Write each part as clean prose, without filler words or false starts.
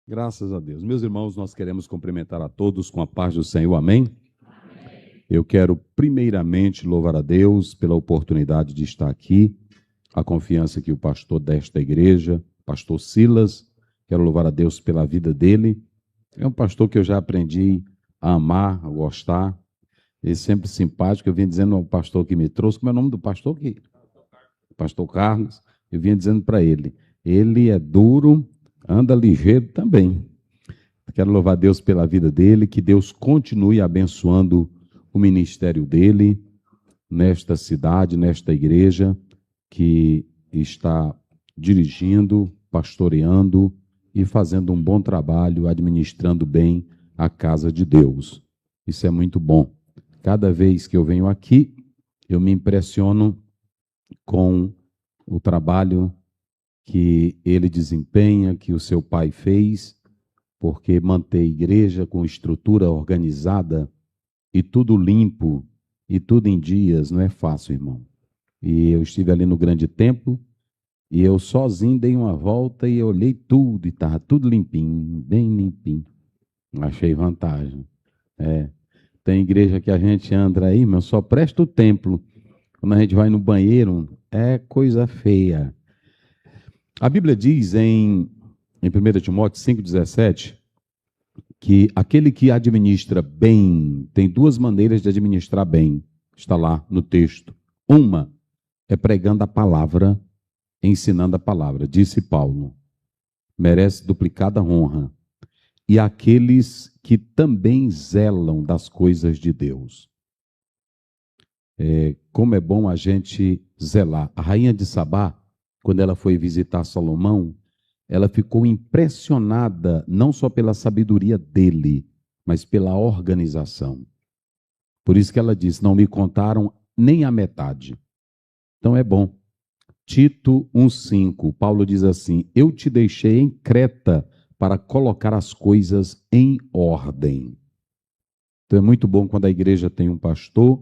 Graças a Deus. Meus irmãos, nós queremos cumprimentar a todos com a paz do Senhor. Amém? Eu quero primeiramente louvar a Deus pela oportunidade de estar aqui, a confiança que o pastor desta igreja, pastor Silas, quero louvar a Deus pela vida dele. É um pastor que eu já aprendi a amar, a gostar. Ele sempre simpático. Eu vinha dizendo ao pastor que me trouxe, como é o nome do pastor? Pastor Carlos. Eu vinha dizendo para ele, ele é duro, anda ligeiro também. Quero louvar a Deus pela vida dele, que Deus continue abençoando o ministério dele nesta cidade, nesta igreja que está dirigindo, pastoreando e fazendo um bom trabalho, administrando bem a casa de Deus. Isso é muito bom. Cada vez que eu venho aqui, eu me impressiono com o trabalho que ele desempenha, que o seu pai fez, porque manter a igreja com estrutura organizada e tudo limpo e tudo em dias não é fácil, irmão. E eu estive ali no grande templo e eu sozinho dei uma volta e olhei tudo e estava tudo limpinho, bem limpinho. Achei vantagem. Tem igreja que a gente anda aí, mas só presta o templo. Quando a gente vai no banheiro, é coisa feia. A Bíblia diz em 1 Timóteo 5,17 que aquele que administra bem, tem duas maneiras de administrar bem, está lá no texto. Uma é pregando a palavra, ensinando a palavra, disse Paulo, merece duplicada honra. E aqueles que também zelam das coisas de Deus. Como é bom a gente zelar. A rainha de Sabá, quando ela foi visitar Salomão, ela ficou impressionada não só pela sabedoria dele, mas pela organização. Por isso que ela disse, não me contaram nem a metade. Então é bom. Tito 1,5, Paulo diz assim, eu te deixei em Creta para colocar as coisas em ordem. Então é muito bom quando a igreja tem um pastor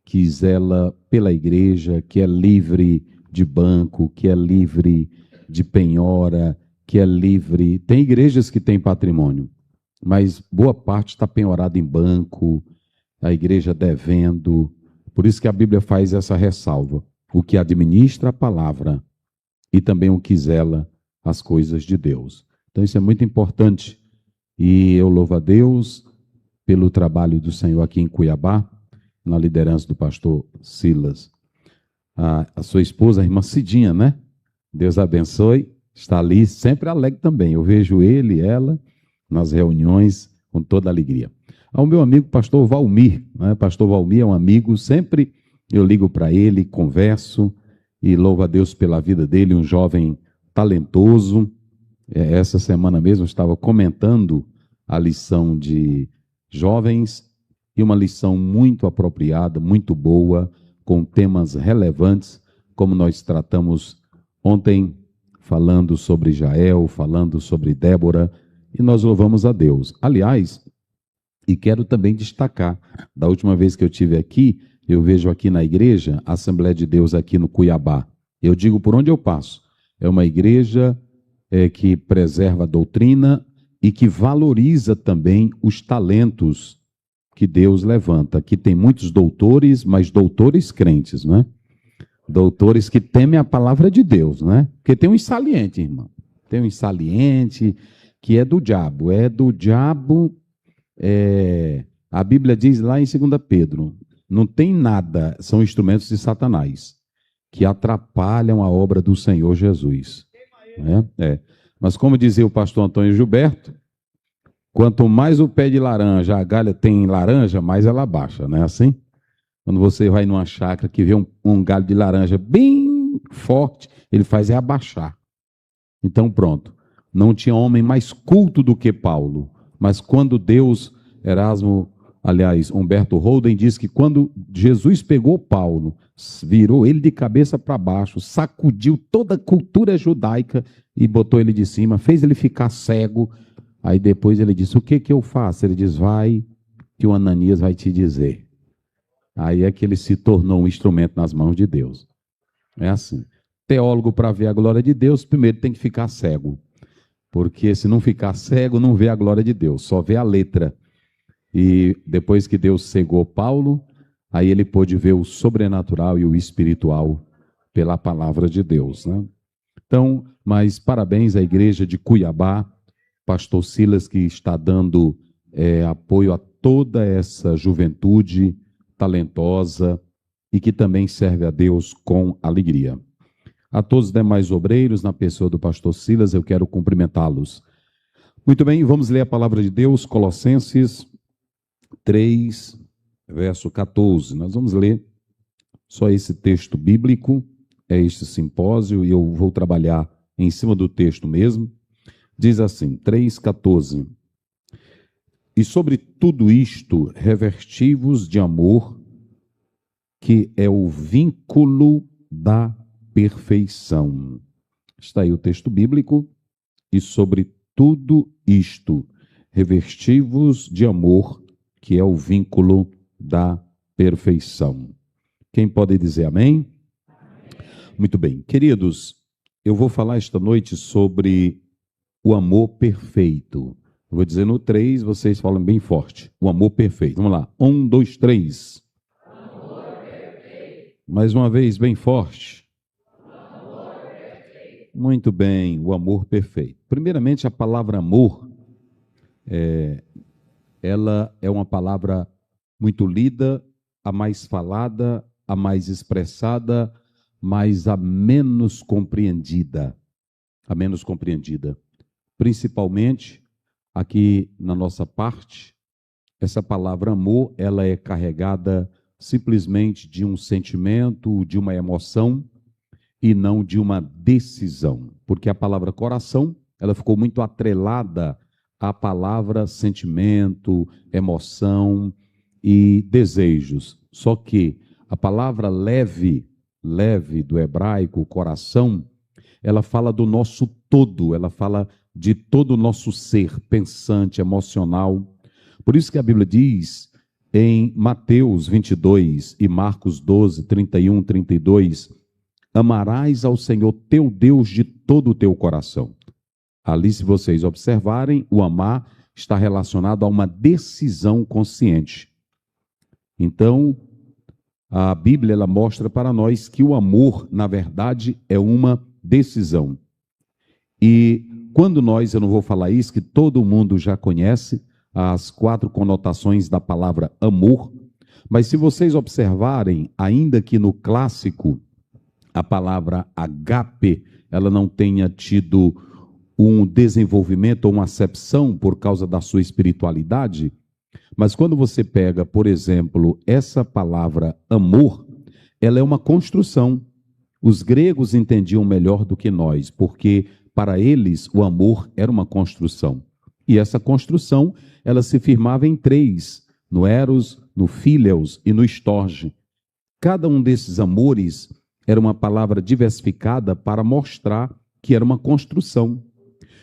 que zela pela igreja, que é livre de banco, que é livre de penhora, que é livre. Tem igrejas que têm patrimônio, mas boa parte está penhorada em banco, a igreja devendo. Por isso que a Bíblia faz essa ressalva. O que administra a palavra e também o que zela as coisas de Deus. Então isso é muito importante. E eu louvo a Deus pelo trabalho do Senhor aqui em Cuiabá, na liderança do pastor Silas. A sua esposa, a irmã Cidinha, né? Deus abençoe, está ali sempre alegre também. Eu vejo ele e ela nas reuniões com toda alegria. Ao meu amigo pastor Valmir, né? Pastor Valmir é um amigo, sempre eu ligo para ele, converso e louvo a Deus pela vida dele, um jovem talentoso. Essa semana mesmo eu estava comentando a lição de jovens e uma lição muito apropriada, muito boa, com temas relevantes, como nós tratamos ontem, falando sobre Jael, falando sobre Débora, e nós louvamos a Deus. Aliás, e quero também destacar, da última vez que eu estive aqui, eu vejo aqui na igreja, a Assembleia de Deus aqui no Cuiabá. Eu digo por onde eu passo. É uma igreja que preserva a doutrina e que valoriza também os talentos que Deus levanta. Aqui tem muitos doutores, mas doutores crentes, não é? Doutores que temem a palavra de Deus, não é? Porque tem um insaliente, irmão. Tem um insaliente que é do diabo. A Bíblia diz lá em 2 Pedro, não tem nada, são instrumentos de Satanás, que atrapalham a obra do Senhor Jesus. Mas como dizia o pastor Antônio Gilberto, quanto mais o pé de laranja, a galha tem laranja, mais ela baixa, não é assim? Quando você vai numa chácara que vê um galho de laranja bem forte, ele faz abaixar. Então pronto, não tinha homem mais culto do que Paulo, mas quando Deus, Humberto Holden diz que quando Jesus pegou Paulo, virou ele de cabeça para baixo, sacudiu toda a cultura judaica e botou ele de cima, fez ele ficar cego. Aí depois ele disse, o que eu faço? Ele diz, vai, que o Ananias vai te dizer. Aí é que ele se tornou um instrumento nas mãos de Deus. É assim. Teólogo, para ver a glória de Deus, primeiro tem que ficar cego. Porque se não ficar cego, não vê a glória de Deus, só vê a letra. E depois que Deus cegou Paulo, aí ele pôde ver o sobrenatural e o espiritual pela palavra de Deus, né? Então, mas parabéns à igreja de Cuiabá, pastor Silas, que está dando apoio a toda essa juventude talentosa e que também serve a Deus com alegria. A todos os demais obreiros, na pessoa do pastor Silas, eu quero cumprimentá-los. Muito bem, vamos ler a palavra de Deus, Colossenses 3, verso 14. Nós vamos ler só esse texto bíblico, é este simpósio, e eu vou trabalhar em cima do texto mesmo. Diz assim, 3,14. E sobre tudo isto, revestivos de amor, que é o vínculo da perfeição. Está aí o texto bíblico. E sobre tudo isto, revestivos de amor, que é o vínculo da perfeição. Quem pode dizer amém? Muito bem. Queridos, eu vou falar esta noite sobre o amor perfeito. Eu vou dizer no 3, vocês falam bem forte. O amor perfeito. Vamos lá. 1, 2, 3. Amor perfeito. Mais uma vez, bem forte. Amor perfeito. Muito bem, o amor perfeito. Primeiramente, a palavra amor, ela é uma palavra muito lida, a mais falada, a mais expressada, mas a menos compreendida. A menos compreendida. Principalmente aqui na nossa parte, essa palavra amor, ela é carregada simplesmente de um sentimento, de uma emoção e não de uma decisão. Porque a palavra coração, ela ficou muito atrelada à palavra sentimento, emoção e desejos. Só que a palavra leve do hebraico, coração, ela fala do nosso todo, ela fala de todo o nosso ser pensante, emocional. Por isso que a Bíblia diz em Mateus 22 e Marcos 12, 31, 32, amarás ao Senhor teu Deus de todo o teu coração. Ali, se vocês observarem, o amar está relacionado a uma decisão consciente. Então, a Bíblia ela mostra para nós que o amor, na verdade, é uma decisão. E quando eu não vou falar isso, que todo mundo já conhece, as 4 conotações da palavra amor, mas se vocês observarem, ainda que no clássico, a palavra agape, ela não tenha tido um desenvolvimento ou uma acepção por causa da sua espiritualidade, mas quando você pega, por exemplo, essa palavra amor, ela é uma construção. Os gregos entendiam melhor do que nós, porque para eles o amor era uma construção. E essa construção, ela se firmava em 3, no eros, no phileos e no storge. Cada um desses amores era uma palavra diversificada para mostrar que era uma construção.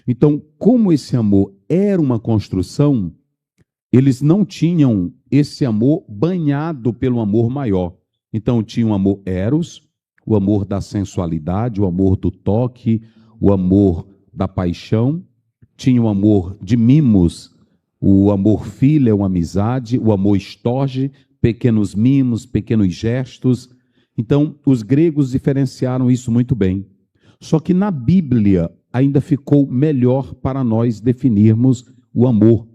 Então, como esse amor era uma construção, eles não tinham esse amor banhado pelo amor maior. Então, tinha o amor eros, o amor da sensualidade, o amor do toque, o amor da paixão, tinha o amor de mimos, o amor filha, uma amizade, o amor storge, pequenos mimos, pequenos gestos. Então, os gregos diferenciaram isso muito bem. Só que na Bíblia ainda ficou melhor para nós definirmos o amor,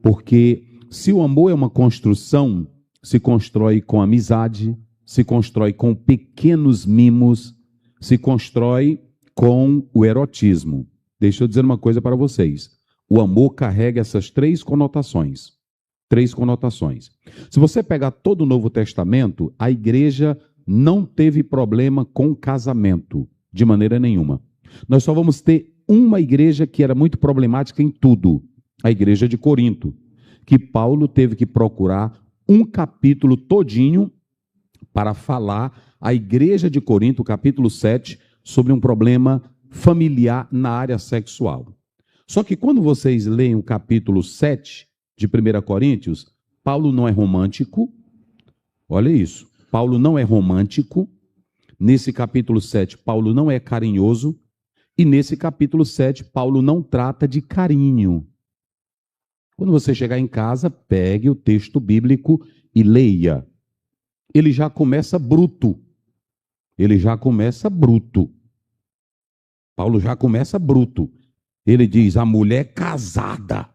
porque se o amor é uma construção, se constrói com amizade, se constrói com pequenos mimos, se constrói com o erotismo. Deixa eu dizer uma coisa para vocês. O amor carrega essas 3 conotações. 3 conotações. Se você pegar todo o Novo Testamento, a igreja não teve problema com casamento, de maneira nenhuma. Nós só vamos ter uma igreja que era muito problemática em tudo, a igreja de Corinto, que Paulo teve que procurar um capítulo todinho para falar à igreja de Corinto, capítulo 7, sobre um problema familiar na área sexual. Só que quando vocês leem o capítulo 7 de 1 Coríntios, Paulo não é romântico. Olha isso. Paulo não é romântico. Nesse capítulo 7, Paulo não é carinhoso. E nesse capítulo 7, Paulo não trata de carinho. Quando você chegar em casa, pegue o texto bíblico e leia. Ele já começa bruto. Ele já começa bruto. Paulo já começa bruto. Ele diz: a mulher casada.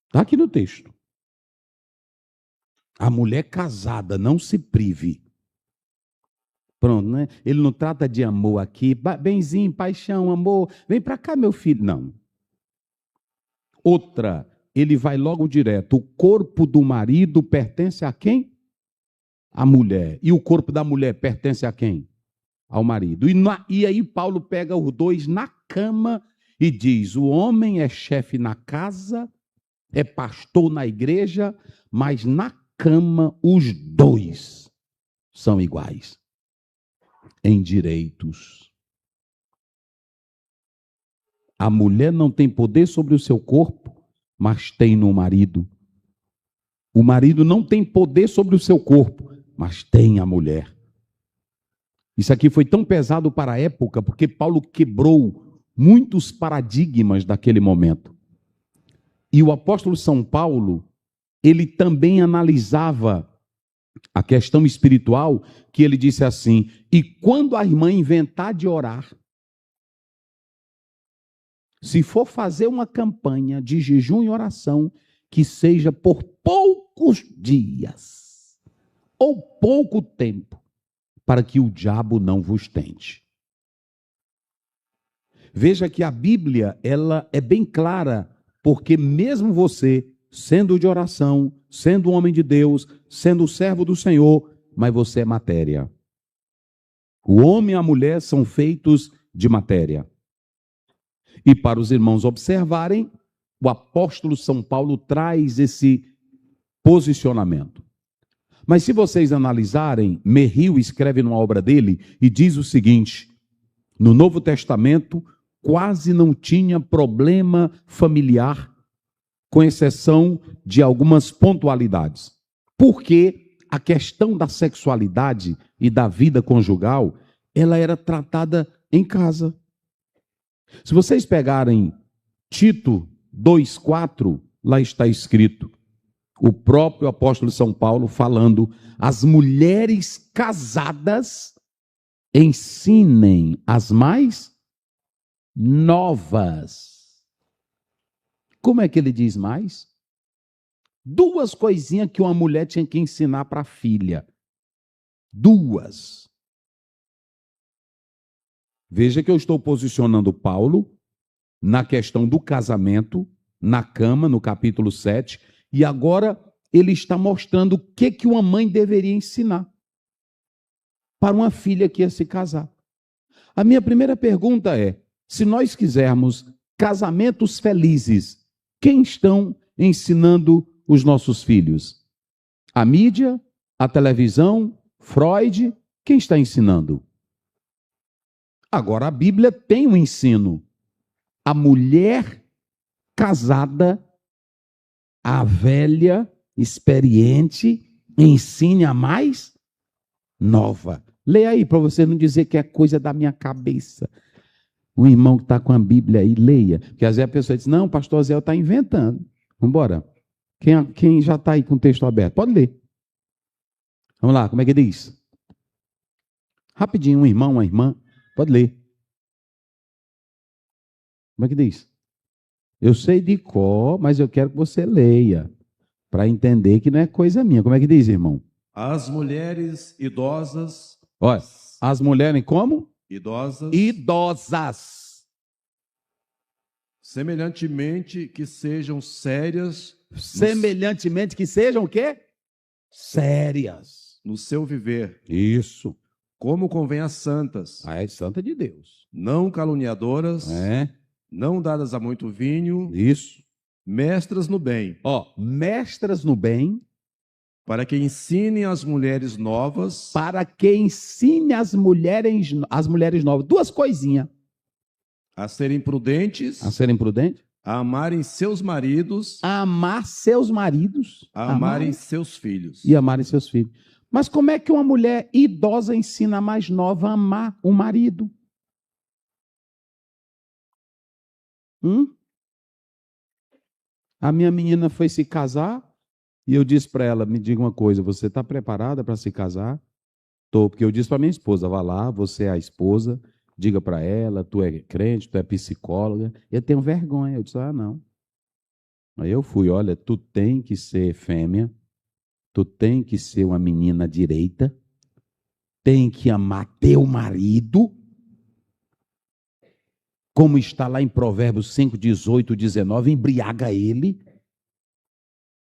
Está aqui no texto. A mulher casada, não se prive. Pronto, né? Ele não trata de amor aqui. Benzinho, paixão, amor. Vem para cá, meu filho. Não. Outra, ele vai logo direto. O corpo do marido pertence a quem? A mulher. E o corpo da mulher pertence a quem? Ao marido. E aí Paulo pega os dois na cama e diz: o homem é chefe na casa, é pastor na igreja, mas na cama os dois são iguais em direitos. A mulher não tem poder sobre o seu corpo, mas tem no marido. O marido não tem poder sobre o seu corpo, mas tem a mulher. Isso aqui foi tão pesado para a época, porque Paulo quebrou muitos paradigmas daquele momento. E o apóstolo São Paulo, ele também analisava a questão espiritual, que ele disse assim: e quando a irmã inventar de orar, se for fazer uma campanha de jejum e oração, que seja por poucos dias, ou pouco tempo, para que o diabo não vos tente. Veja que a Bíblia, ela é bem clara, porque mesmo você, sendo de oração, sendo um homem de Deus, sendo servo do Senhor, mas você é matéria. O homem e a mulher são feitos de matéria. E para os irmãos observarem, o apóstolo São Paulo traz esse posicionamento. Mas se vocês analisarem, Merrill escreve numa obra dele e diz o seguinte: no Novo Testamento quase não tinha problema familiar, com exceção de algumas pontualidades. Porque a questão da sexualidade e da vida conjugal, ela era tratada em casa. Se vocês pegarem Tito 2,4, lá está escrito, o próprio apóstolo São Paulo falando: as mulheres casadas ensinem as mais novas. Como é que ele diz mais? Duas coisinhas que uma mulher tinha que ensinar para a filha. Duas. Veja que eu estou posicionando Paulo na questão do casamento, na cama, no capítulo 7, e agora ele está mostrando o que uma mãe deveria ensinar para uma filha que ia se casar. A minha primeira pergunta é: se nós quisermos casamentos felizes, quem estão ensinando os nossos filhos? A mídia? A televisão? Freud? Quem está ensinando? Agora, a Bíblia tem um ensino. A mulher casada, a velha, experiente, ensine a mais nova. Leia aí, para você não dizer que é coisa da minha cabeça. Um irmão que está com a Bíblia aí, leia. Porque às vezes a pessoa diz: não, o pastor Zé está inventando. Vamos embora. Quem já está aí com o texto aberto? Pode ler. Vamos lá, como é que diz? Rapidinho, um irmão, uma irmã. Pode ler. Como é que diz? Eu sei de cor, mas eu quero que você leia, para entender que não é coisa minha. Como é que diz, irmão? As mulheres idosas. Olha, as mulheres como? Idosas. Idosas. Semelhantemente que sejam sérias. Semelhantemente que sejam o quê? Sérias. No seu viver. Isso. Como convém às santas. É santa de Deus. Não caluniadoras. É. Não dadas a muito vinho. Isso. Mestras no bem. Mestras no bem. Para que ensinem as mulheres novas. Para que ensine as mulheres novas. Duas coisinhas. A serem prudentes. A serem prudentes. A amarem seus maridos. A amar seus maridos. A amarem seus filhos. E amarem seus filhos. Mas como é que uma mulher idosa ensina a mais nova a amar o marido? A minha menina foi se casar e eu disse para ela, me diga uma coisa, você está preparada para se casar? Estou, porque eu disse para minha esposa, vá lá, você é a esposa, diga para ela, tu é crente, tu é psicóloga. Eu tenho vergonha. Eu disse, não. Aí eu fui, olha, tu tem que ser fêmea, tu tem que ser uma menina direita, tem que amar teu marido, como está lá em Provérbios 5, 18, 19, embriaga ele.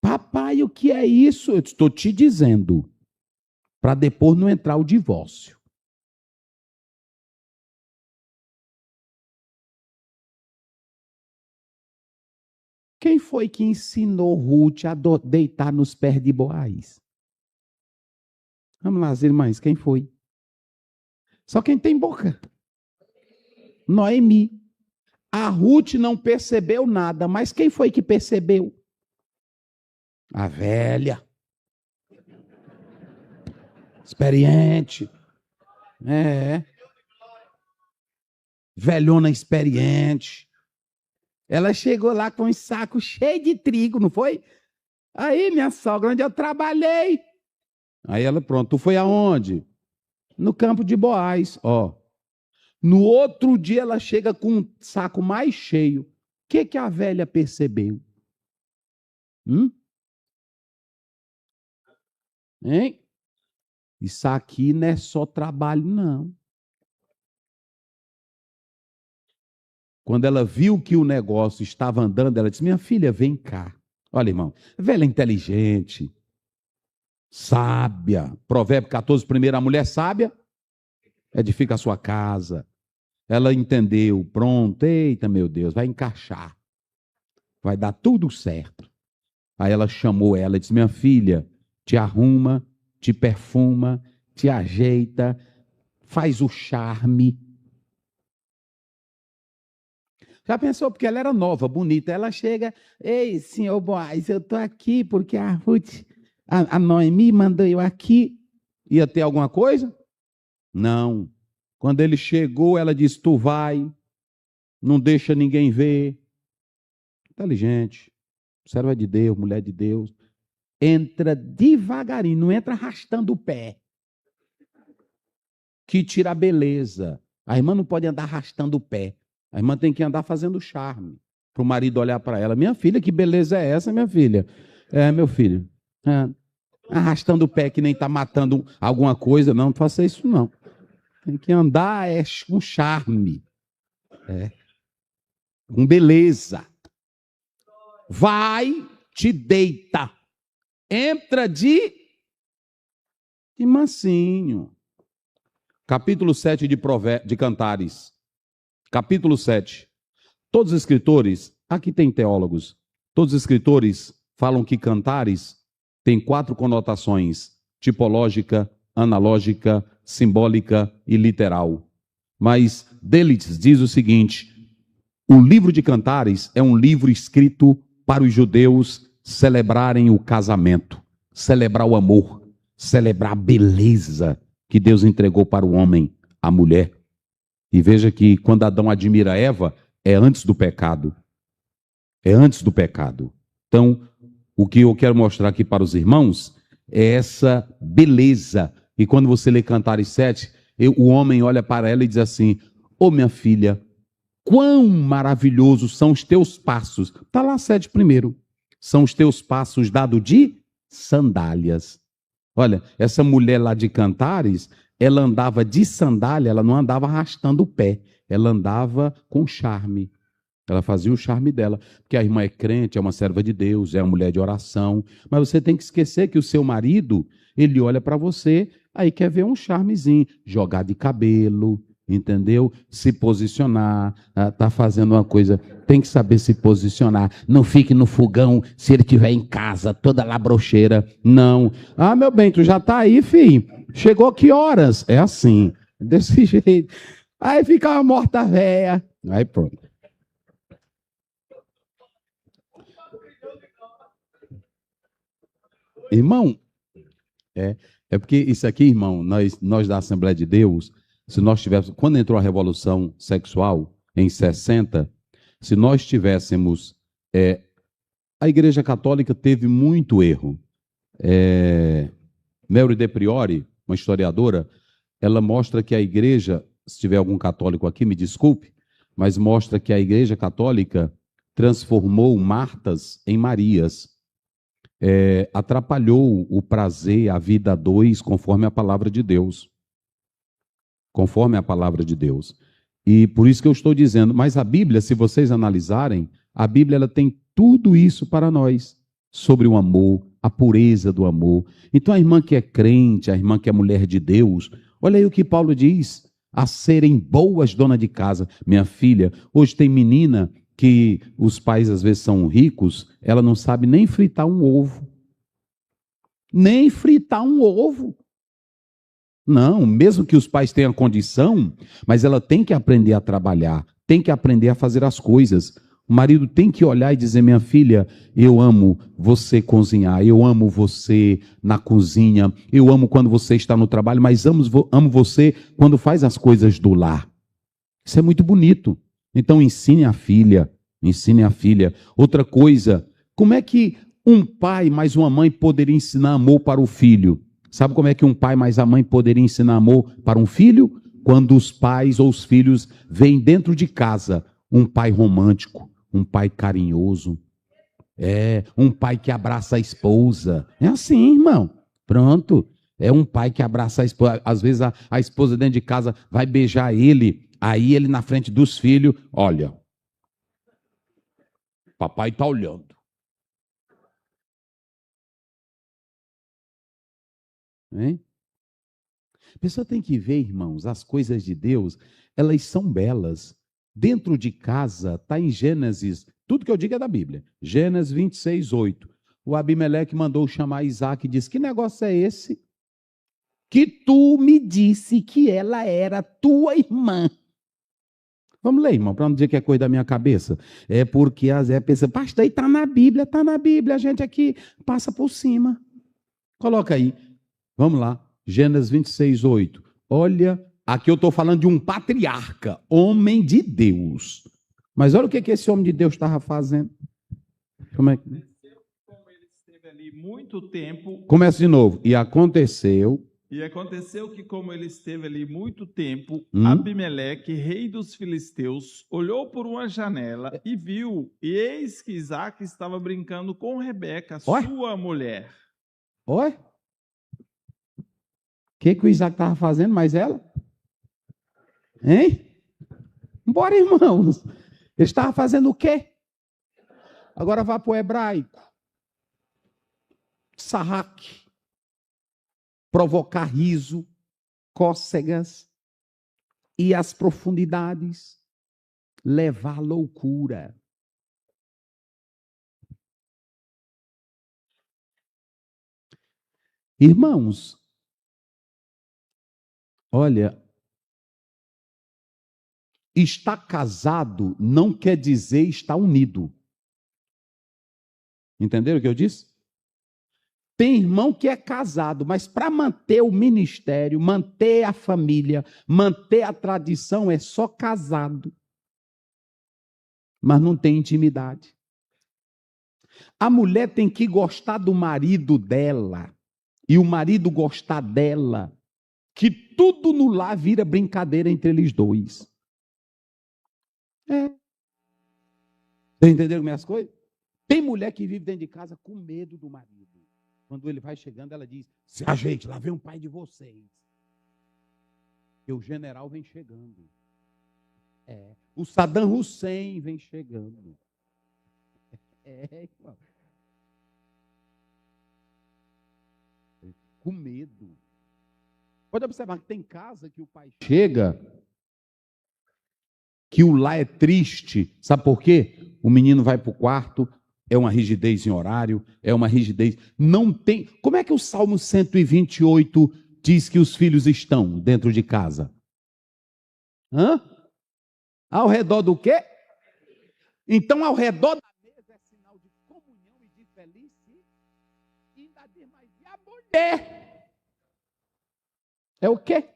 Papai, o que é isso? Eu estou te dizendo, para depois não entrar o divórcio. Quem foi que ensinou Ruth a deitar nos pés de Boaz? Vamos lá, as irmãs, quem foi? Só quem tem boca. Noemi. A Ruth não percebeu nada, mas quem foi que percebeu? A velha. Experiente. Velhona experiente. Ela chegou lá com um saco cheio de trigo, não foi? Aí, minha sogra, onde eu trabalhei. Aí ela, pronto, tu foi aonde? No campo de Boaz, ó. No outro dia ela chega com um saco mais cheio. O que a velha percebeu? Hein? Isso aqui não é só trabalho, não. Quando ela viu que o negócio estava andando, ela disse, minha filha, vem cá. Olha, irmão, velha inteligente, sábia. Provérbio 14, primeiro, a mulher sábia edifica a sua casa. Ela entendeu, pronto, eita, meu Deus, vai encaixar. Vai dar tudo certo. Aí ela chamou ela e disse, minha filha, te arruma, te perfuma, te ajeita, faz o charme. Já pensou? Porque ela era nova, bonita. Ela chega, ei, senhor Boaz, eu estou aqui porque a Ruth, a Noemi mandou eu aqui. Ia ter alguma coisa? Não. Quando ele chegou, ela disse, tu vai, não deixa ninguém ver. Inteligente, serva de Deus, mulher de Deus. Entra devagarinho, não entra arrastando o pé. Que tira a beleza. A irmã não pode andar arrastando o pé. A irmã tem que andar fazendo charme. Para o marido olhar para ela. Minha filha, que beleza é essa, minha filha? Meu filho. Arrastando o pé que nem está matando alguma coisa. Não faça isso, não. Tem que andar com charme. Com beleza. Vai, te deita. Entra de mansinho. Capítulo 7 de Cantares. Capítulo 7. Todos os escritores, aqui tem teólogos, todos os escritores falam que Cantares tem 4 conotações: tipológica, analógica, simbólica e literal. Mas Delitzsch diz o seguinte: o livro de Cantares é um livro escrito para os judeus celebrarem o casamento, celebrar o amor, celebrar a beleza que Deus entregou para o homem, a mulher. E veja que quando Adão admira Eva, é antes do pecado. É antes do pecado. Então, o que eu quero mostrar aqui para os irmãos é essa beleza. E quando você lê Cantares 7, o homem olha para ela e diz assim, ô minha filha, quão maravilhosos são os teus passos. Está lá 7 primeiro. São os teus passos dados de sandálias. Olha, essa mulher lá de Cantares, ela andava de sandália, ela não andava arrastando o pé, ela andava com charme. Ela fazia o charme dela, porque a irmã é crente, é uma serva de Deus, é uma mulher de oração, mas você tem que esquecer que o seu marido, ele olha para você, aí quer ver um charmezinho, jogar de cabelo, entendeu? Se posicionar, tá fazendo uma coisa, tem que saber se posicionar, não fique no fogão se ele estiver em casa, toda labrocheira, não. Ah, meu bem, tu já tá aí, filho, chegou que horas? É assim, desse jeito. Aí fica uma morta véia, aí pronto. Irmão, é porque isso aqui, irmão, nós da Assembleia de Deus, se nós tivéssemos, quando entrou a Revolução Sexual, em 60, Se nós tivéssemos... a Igreja Católica teve muito erro. Mary de Priori, uma historiadora, ela mostra que a Igreja, se tiver algum católico aqui, me desculpe, mas mostra que a Igreja Católica transformou Martas em Marias. Atrapalhou o prazer, a vida a dois, conforme a palavra de Deus. Conforme a palavra de Deus. E por isso que eu estou dizendo, mas a Bíblia, se vocês analisarem, a Bíblia ela tem tudo isso para nós, sobre o amor, a pureza do amor. Então a irmã que é crente, a irmã que é mulher de Deus, olha aí o que Paulo diz, a serem boas donas de casa. Minha filha, hoje tem menina que os pais às vezes são ricos, ela não sabe nem fritar um ovo. Nem fritar um ovo. Não, mesmo que os pais tenham condição, mas ela tem que aprender a trabalhar, tem que aprender a fazer as coisas. O marido tem que olhar e dizer, minha filha, eu amo você cozinhar, eu amo você na cozinha, eu amo quando você está no trabalho, mas amo você quando faz as coisas do lar. Isso é muito bonito. Então ensine a filha, ensine a filha. Outra coisa, como é que um pai mais uma mãe poderia ensinar amor para o filho? Sabe como é que um pai mais a mãe poderia ensinar amor para um filho? Quando os pais ou os filhos veem dentro de casa um pai romântico, um pai carinhoso, um pai que abraça a esposa. É assim, irmão. Pronto. É um pai que abraça a esposa. Às vezes a esposa dentro de casa vai beijar ele, aí ele na frente dos filhos, olha, papai está olhando. Hein? A pessoa tem que ver, irmãos, as coisas de Deus, elas são belas. Dentro de casa, está em Gênesis, tudo que eu digo é da Bíblia. Gênesis 26, 8. O Abimeleque mandou chamar Isaac e disse, que negócio é esse? Que tu me disse que ela era tua irmã. Vamos ler, irmão, para não dizer que é coisa da minha cabeça. É porque a Zé pensa, pastor, está na Bíblia, a gente aqui passa por cima. Coloca aí. Vamos lá. Gênesis 26, 8. Olha, aqui eu estou falando de um patriarca, homem de Deus. Mas olha o que esse homem de Deus estava fazendo. Como é que... Como ele esteve ali muito tempo. Começa de novo. E aconteceu que, como ele esteve ali muito tempo, Abimeleque, rei dos filisteus, olhou por uma janela e viu, e eis que Isaac estava brincando com Rebeca, sua mulher. Oi? O que o Isaac estava fazendo, mais ela? Hein? Bora, irmãos. Ele estava fazendo o quê? Agora vá para o hebraico. Sarraque. Provocar riso, cócegas e as profundidades. Levar loucura. Irmãos, olha, estar casado não quer dizer estar unido. Entenderam o que eu disse? Tem irmão que é casado, mas para manter o ministério, manter a família, manter a tradição, é só casado. Mas não tem intimidade. A mulher tem que gostar do marido dela, e o marido gostar dela, que tudo no lar vira brincadeira entre eles dois. Vocês entenderam minhas coisas? Tem mulher que vive dentro de casa com medo do marido. Quando ele vai chegando, ela diz, se ajeite, lá vem um pai de vocês. E o general vem chegando. O Saddam Hussein vem chegando. Irmão. Com medo. Pode observar que tem casa que o pai chega, que o lar é triste. Sabe por quê? O menino vai para o quarto, é uma rigidez em horário, é uma rigidez. Não tem. Como é que o Salmo 128 diz que os filhos estão dentro de casa? Ao redor do quê? Então, ao redor da mesa é sinal de comunhão e de felicidade. E ainda diz mais, e a mulher? É o quê?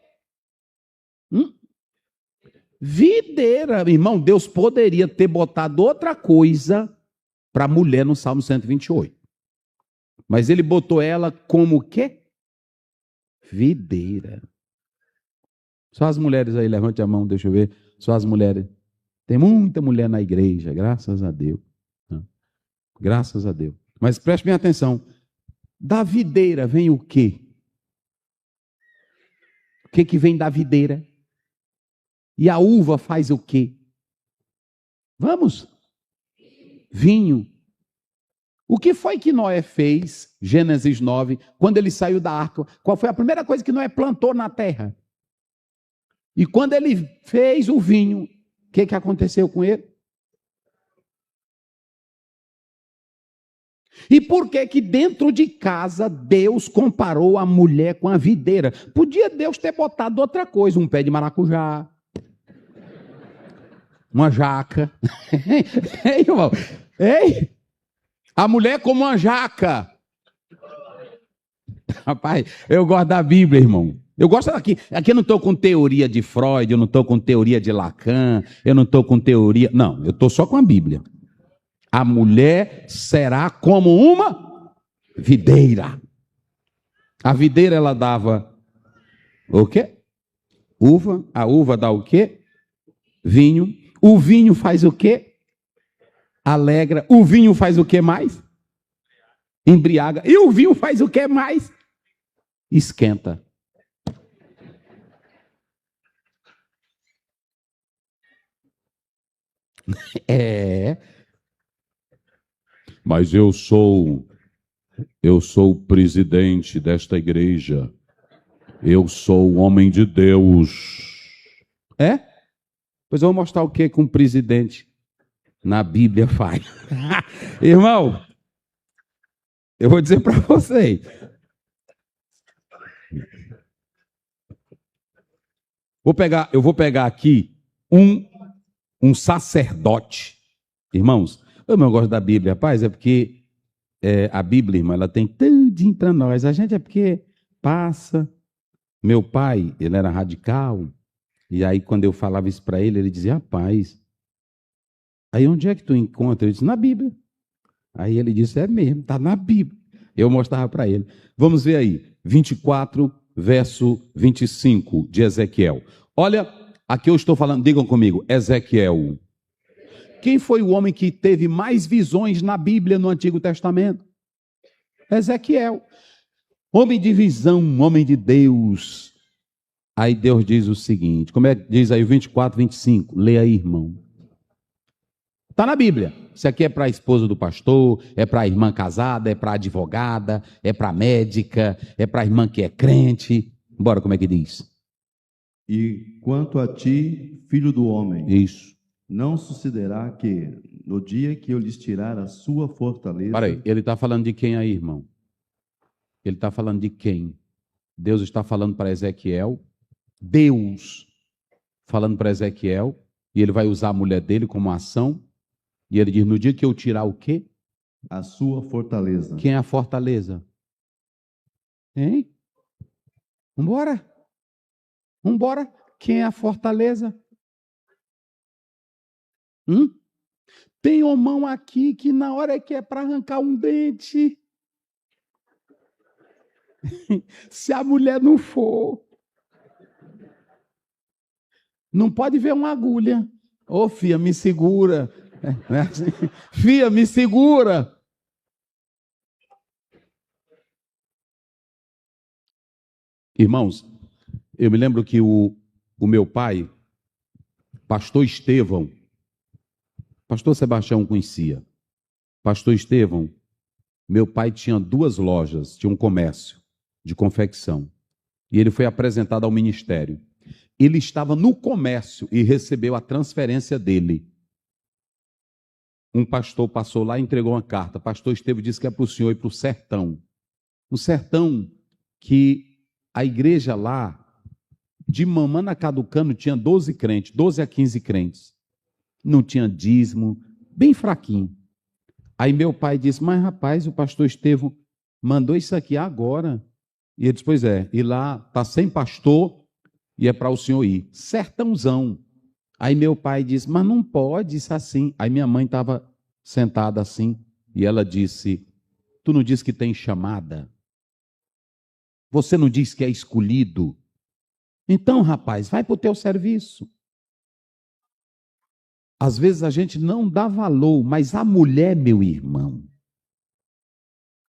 Videira. Irmão, Deus poderia ter botado outra coisa para a mulher no Salmo 128. Mas ele botou ela como o quê? Videira. Só as mulheres aí, levante a mão, deixa eu ver. Só as mulheres. Tem muita mulher na igreja, graças a Deus. Graças a Deus. Mas preste bem atenção. Da videira vem o quê? O que vem da videira? E a uva faz o quê? Vamos? Vinho. O que foi que Noé fez, Gênesis 9, quando ele saiu da arca? Qual foi a primeira coisa que Noé plantou na terra? E quando ele fez o vinho, o que aconteceu com ele? E por que dentro de casa Deus comparou a mulher com a videira? Podia Deus ter botado outra coisa, um pé de maracujá, uma jaca. Ei, irmão, ei, a mulher como uma jaca. Rapaz, eu gosto da Bíblia, irmão. Eu gosto daqui. Aqui eu não estou com teoria de Freud, eu não estou com teoria de Lacan, eu não estou com teoria... Não, eu estou só com a Bíblia. A mulher será como uma videira. A videira, ela dava o quê? Uva. A uva dá o quê? Vinho. O vinho faz o quê? Alegra. O vinho faz o quê mais? Embriaga. E o vinho faz o quê mais? Esquenta. É. Mas eu sou o presidente desta igreja. Eu sou o homem de Deus. É? Pois eu vou mostrar o que um presidente na Bíblia faz. Irmão, eu vou dizer para você. Eu vou pegar aqui um sacerdote. Irmãos, eu não gosto da Bíblia, rapaz, é porque a Bíblia, irmão, ela tem tudinho para nós. A gente é porque passa. Meu pai, ele era radical, e aí quando eu falava isso para ele, ele dizia, rapaz, aí onde é que tu encontra? Eu disse, na Bíblia. Aí ele disse, é mesmo, está na Bíblia. Eu mostrava para ele. Vamos ver aí, 24, verso 25 de Ezequiel. Olha, aqui eu estou falando, digam comigo, Ezequiel. Quem foi o homem que teve mais visões na Bíblia no Antigo Testamento? Ezequiel. Homem de visão, homem de Deus. Aí Deus diz o seguinte, como é que diz aí o 24, 25? Leia aí, irmão. Está na Bíblia. Isso aqui é para a esposa do pastor, é para a irmã casada, é para a advogada, é para a médica, é para a irmã que é crente. Bora, como é que diz? E quanto a ti, filho do homem, Isso. não sucederá que, no dia que eu lhes tirar a sua fortaleza... Para aí, ele está falando de quem aí, irmão? Ele está falando de quem? Deus está falando para Ezequiel, Deus falando para Ezequiel, e ele vai usar a mulher dele como ação, e ele diz, no dia que eu tirar o quê? A sua fortaleza. Quem é a fortaleza? Hein? Vambora. Vambora. Quem é a fortaleza? Tem uma mão aqui que na hora que é para arrancar um dente, se a mulher não for, não pode ver uma agulha. Ô, filha, me segura. Filha, me segura. Irmãos, eu me lembro que o meu pai, pastor Estevão, pastor Sebastião conhecia. Pastor Estevão, meu pai tinha 2 lojas, tinha um comércio de confecção. E ele foi apresentado ao ministério. Ele estava no comércio e recebeu a transferência dele. Um pastor passou lá e entregou uma carta. Pastor Estevão disse que é para o senhor ir para o sertão. Um sertão que a igreja lá, de Mamana Caducano, tinha 12 crentes, 12 a 15 crentes. Não tinha dízimo, bem fraquinho. Aí meu pai disse, mas rapaz, o pastor Estevão mandou isso aqui agora. E ele disse, pois é, e lá está sem pastor e é para o senhor ir. Sertãozão. Aí meu pai disse, mas não pode isso assim. Aí minha mãe estava sentada assim e ela disse, tu não diz que tem chamada? Você não diz que é escolhido? Então, rapaz, vai para o teu serviço. Às vezes a gente não dá valor, mas a mulher, meu irmão,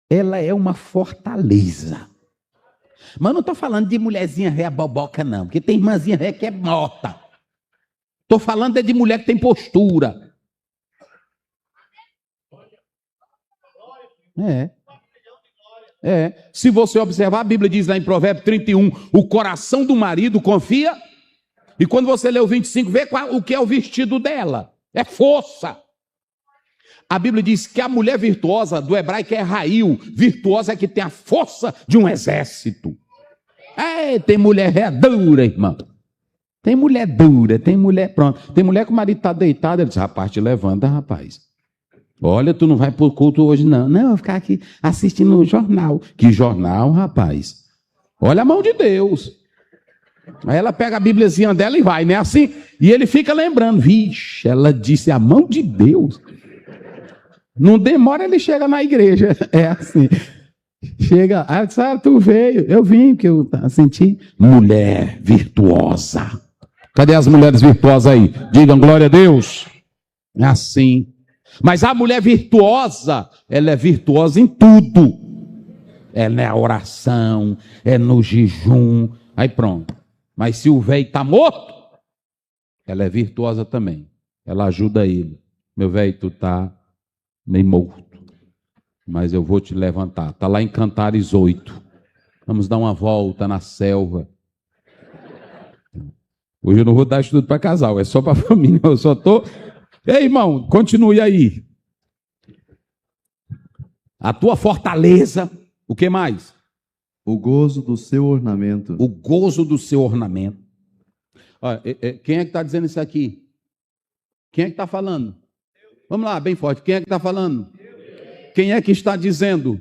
ela é uma fortaleza. Mas não estou falando de mulherzinha réia boboca, não, porque tem irmãzinha réia que é morta. Estou falando de mulher que tem postura. Se você observar, a Bíblia diz lá em Provérbios 31, o coração do marido confia. E quando você lê o 25, vê o que é o vestido dela. É força. A Bíblia diz que a mulher virtuosa, do hebraico é rail. Virtuosa é que tem a força de um exército. Tem mulher dura, irmão. Tem mulher dura, tem mulher, pronto. Tem mulher que o marido está deitado, ele diz, rapaz, te levanta, rapaz. Olha, tu não vai para o culto hoje, não. Não, eu vou ficar aqui assistindo o jornal. Que jornal, rapaz? Olha a mão de Deus. Aí ela pega a bíbliazinha dela e vai, né? Assim, e ele fica lembrando, vixe, ela disse a mão de Deus. Não demora, ele chega na igreja. É assim. Chega, aí eu disse, tu veio. Eu vim, porque eu senti. Mulher virtuosa. Cadê as mulheres virtuosas aí? Digam glória a Deus. É assim. Mas a mulher virtuosa, ela é virtuosa em tudo. É na oração, é no jejum. Aí pronto. Mas se o velho está morto, ela é virtuosa também. Ela ajuda ele. Meu velho, tu está meio morto. Mas eu vou te levantar. Está lá em Cantares 8. Vamos dar uma volta na selva. Hoje eu não vou dar estudo para casal, é só para família. Eu só estou... Ei, irmão, continue aí. A tua fortaleza, o que mais? O gozo do seu ornamento. O gozo do seu ornamento. Olha, quem é que está dizendo isso aqui? Quem é que está falando? Vamos lá, bem forte. Quem é que está falando? Quem é que está dizendo?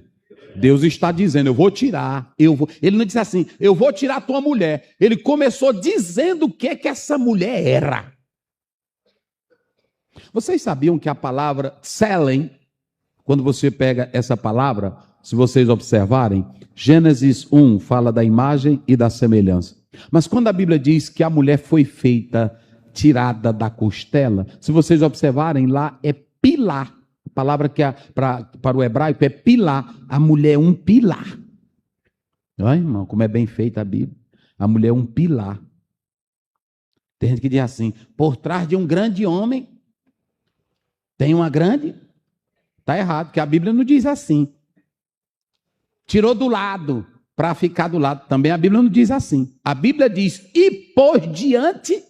Deus está dizendo, eu vou tirar. Ele não disse assim, eu vou tirar a tua mulher. Ele começou dizendo o que essa mulher era. Vocês sabiam que a palavra Tselem, quando você pega essa palavra, se vocês observarem, Gênesis 1 fala da imagem e da semelhança. Mas quando a Bíblia diz que a mulher foi feita, tirada da costela, se vocês observarem, lá é pilar. A palavra que para o hebraico é pilar. A mulher é um pilar. Olha, irmão, como é bem feita a Bíblia. A mulher é um pilar. Tem gente que diz assim, por trás de um grande homem, tem uma grande... Está errado, porque a Bíblia não diz assim. Tirou do lado para ficar do lado. Também a Bíblia não diz assim. A Bíblia diz, e pôs diante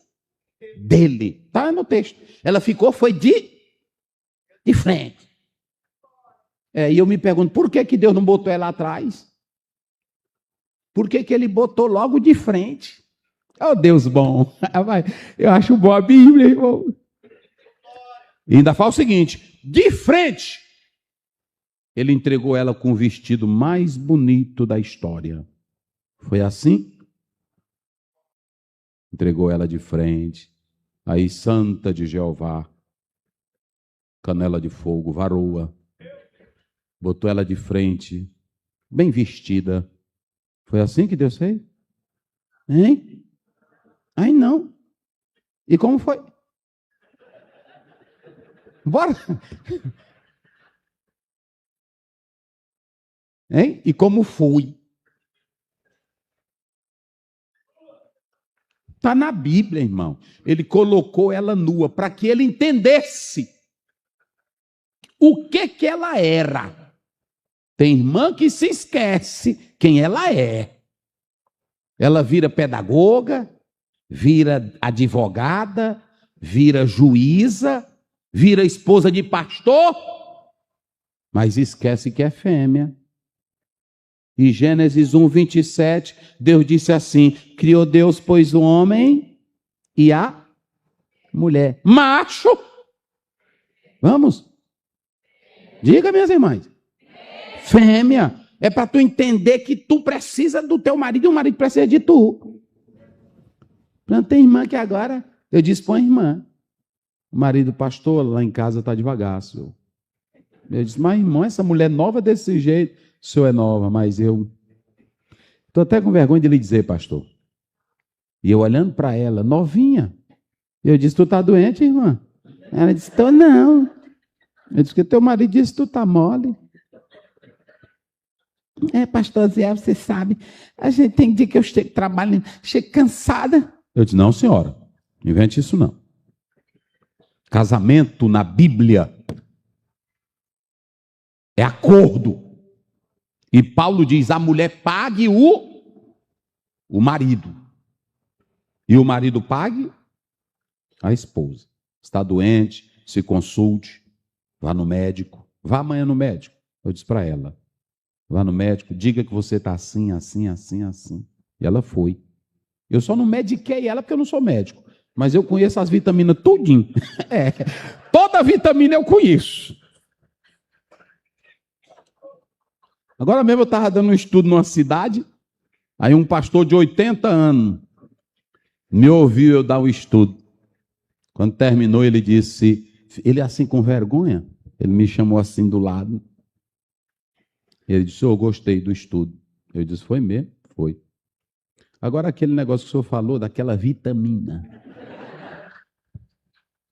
dele. Está no texto. Ela ficou, foi de frente. E eu me pergunto, por que Deus não botou ela atrás? Por que ele botou logo de frente? Oh, Deus bom. Eu acho boa a Bíblia, irmão. E ainda fala o seguinte, de frente, ele entregou ela com o vestido mais bonito da história. Foi assim? Entregou ela de frente. Aí, Santa de Jeová, canela de fogo, varoa. Botou ela de frente, bem vestida. Foi assim que Deus fez? Hein? Aí não. E como foi? Bora! Hein? E como foi? Está na Bíblia, irmão. Ele colocou ela nua para que ele entendesse o que ela era. Tem irmã que se esquece quem ela é. Ela vira pedagoga, vira advogada, vira juíza, vira esposa de pastor, mas esquece que é fêmea. E Gênesis 1, 27, Deus disse assim, criou Deus, pois o homem e a mulher. Macho! Vamos? Diga, minhas irmãs. Fêmea. É para tu entender que tu precisa do teu marido e o marido precisa de tu. Não tem irmã que agora Eu disse para a irmã, o marido, pastor, lá em casa está devagar, senhor. Eu disse, mas irmão, essa mulher nova desse jeito, o senhor é nova, mas eu estou até com vergonha de lhe dizer, pastor. E eu olhando para ela, novinha. Eu disse, tu está doente, irmã? Ela disse, tô não. Eu disse, que teu marido disse, tu está mole. Pastor Zé, você sabe, a gente tem dia que eu chego trabalhando, chego cansada. Eu disse, não, senhora, não invente isso não. Casamento na Bíblia é acordo. E Paulo diz, a mulher pague o marido. E o marido pague a esposa. Está doente, se consulte, vá no médico. Vá amanhã no médico. Eu disse para ela, vá no médico, diga que você está assim, assim, assim, assim. E ela foi. Eu só não mediquei ela porque eu não sou médico. Mas eu conheço as vitaminas tudinho. Toda vitamina eu conheço. Agora mesmo eu estava dando um estudo numa cidade, aí um pastor de 80 anos me ouviu eu dar o estudo. Quando terminou, ele disse, ele assim com vergonha, ele me chamou assim do lado. Ele disse, eu gostei do estudo. Eu disse, foi mesmo? Foi. Agora aquele negócio que o senhor falou, daquela vitamina.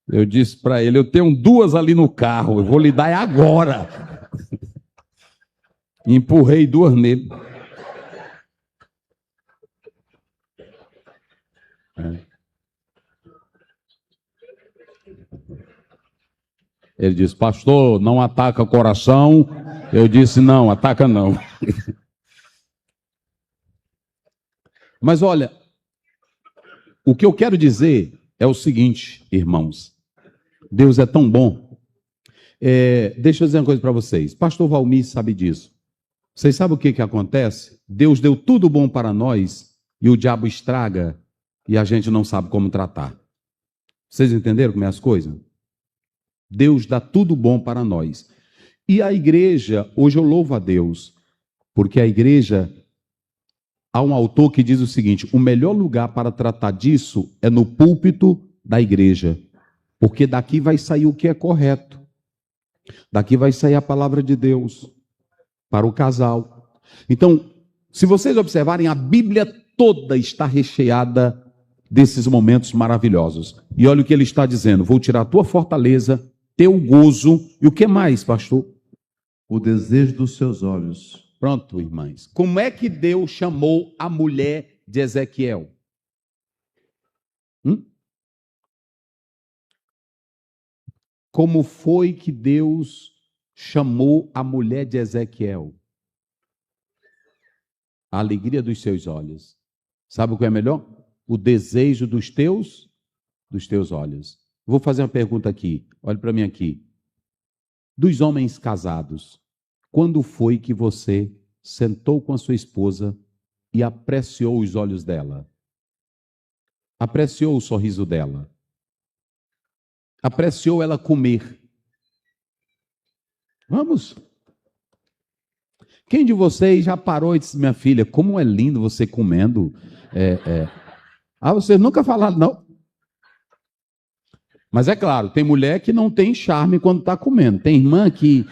Eu disse para ele, eu tenho 2 ali no carro, eu vou lhe dar agora. Empurrei 2 nele. Ele disse, pastor, não ataca o coração. Eu disse, não, ataca não. Mas olha, o que eu quero dizer é o seguinte, irmãos. Deus é tão bom. Deixa eu dizer uma coisa para vocês. Pastor Valmir sabe disso. Vocês sabem o que acontece? Deus deu tudo bom para nós e o diabo estraga e a gente não sabe como tratar. Vocês entenderam como é as coisas? Deus dá tudo bom para nós. E a igreja, hoje eu louvo a Deus, porque a igreja, há um autor que diz o seguinte, o melhor lugar para tratar disso é no púlpito da igreja, porque daqui vai sair o que é correto. Daqui vai sair a palavra de Deus para o casal. Então, se vocês observarem, a Bíblia toda está recheada desses momentos maravilhosos. E olha o que ele está dizendo, vou tirar a tua fortaleza, teu gozo, e o que mais, pastor? O desejo dos seus olhos. Pronto, irmãs. Como é que Deus chamou a mulher de Ezequiel? Como foi que Deus chamou a mulher de Ezequiel? A alegria dos seus olhos. Sabe o que é melhor? O desejo dos teus olhos. Vou fazer uma pergunta aqui. Olhe para mim aqui. Dos homens casados, quando foi que você sentou com a sua esposa e apreciou os olhos dela? Apreciou o sorriso dela? Apreciou ela comer? Vamos. Quem de vocês já parou e disse, minha filha, como é lindo você comendo? Vocês nunca falaram, não? Mas é claro, tem mulher que não tem charme quando está comendo. Tem irmã que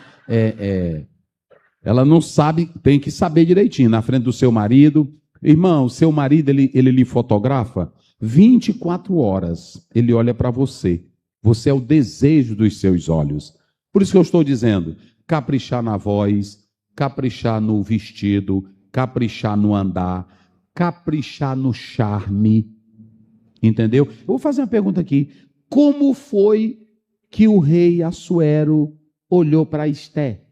ela não sabe, tem que saber direitinho, na frente do seu marido. Irmão, o seu marido, ele lhe fotografa 24 horas. Ele olha para você. Você é o desejo dos seus olhos. Por isso que eu estou dizendo, caprichar na voz, caprichar no vestido, caprichar no andar, caprichar no charme. Entendeu? Eu vou fazer uma pergunta aqui. Como foi que o rei Assuero olhou para Esté?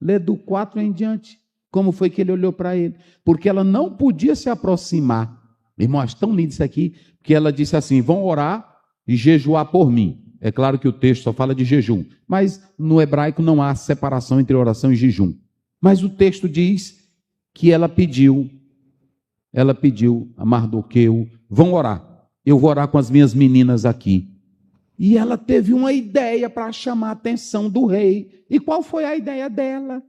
Lê do 4 em diante. Como foi que ele olhou para ele? Porque ela não podia se aproximar. Irmão, acho tão lindo isso aqui, que ela disse assim, vão orar e jejuar por mim. É claro que o texto só fala de jejum, mas no hebraico não há separação entre oração e jejum. Mas o texto diz que ela pediu a Mardoqueu, vão orar. Eu vou orar com as minhas meninas aqui. E ela teve uma ideia para chamar a atenção do rei. E qual foi a ideia dela?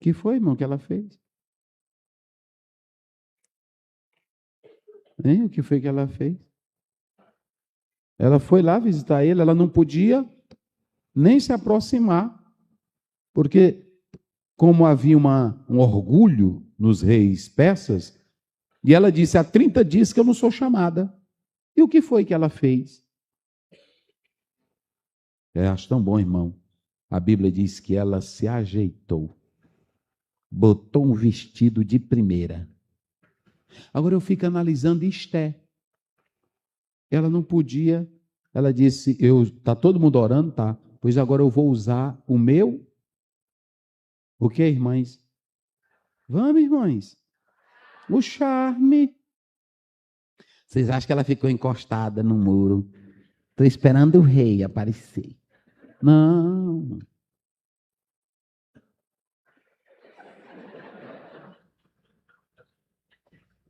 Que foi, irmão, que ela fez? Hein? O que foi que ela fez? Ela foi lá visitar ele, ela não podia nem se aproximar, porque como havia um orgulho nos reis persas, e ela disse, há 30 dias que eu não sou chamada. E o que foi que ela fez? Acho tão bom, irmão. A Bíblia diz que ela se ajeitou, botou um vestido de primeira. Agora eu fico analisando Esté. Ela não podia, ela disse, tá todo mundo orando? Tá. Pois agora eu vou usar o meu. O que, irmãs? Vamos, irmãs. O charme. Vocês acham que ela ficou encostada no muro? Estou esperando o rei aparecer. Não.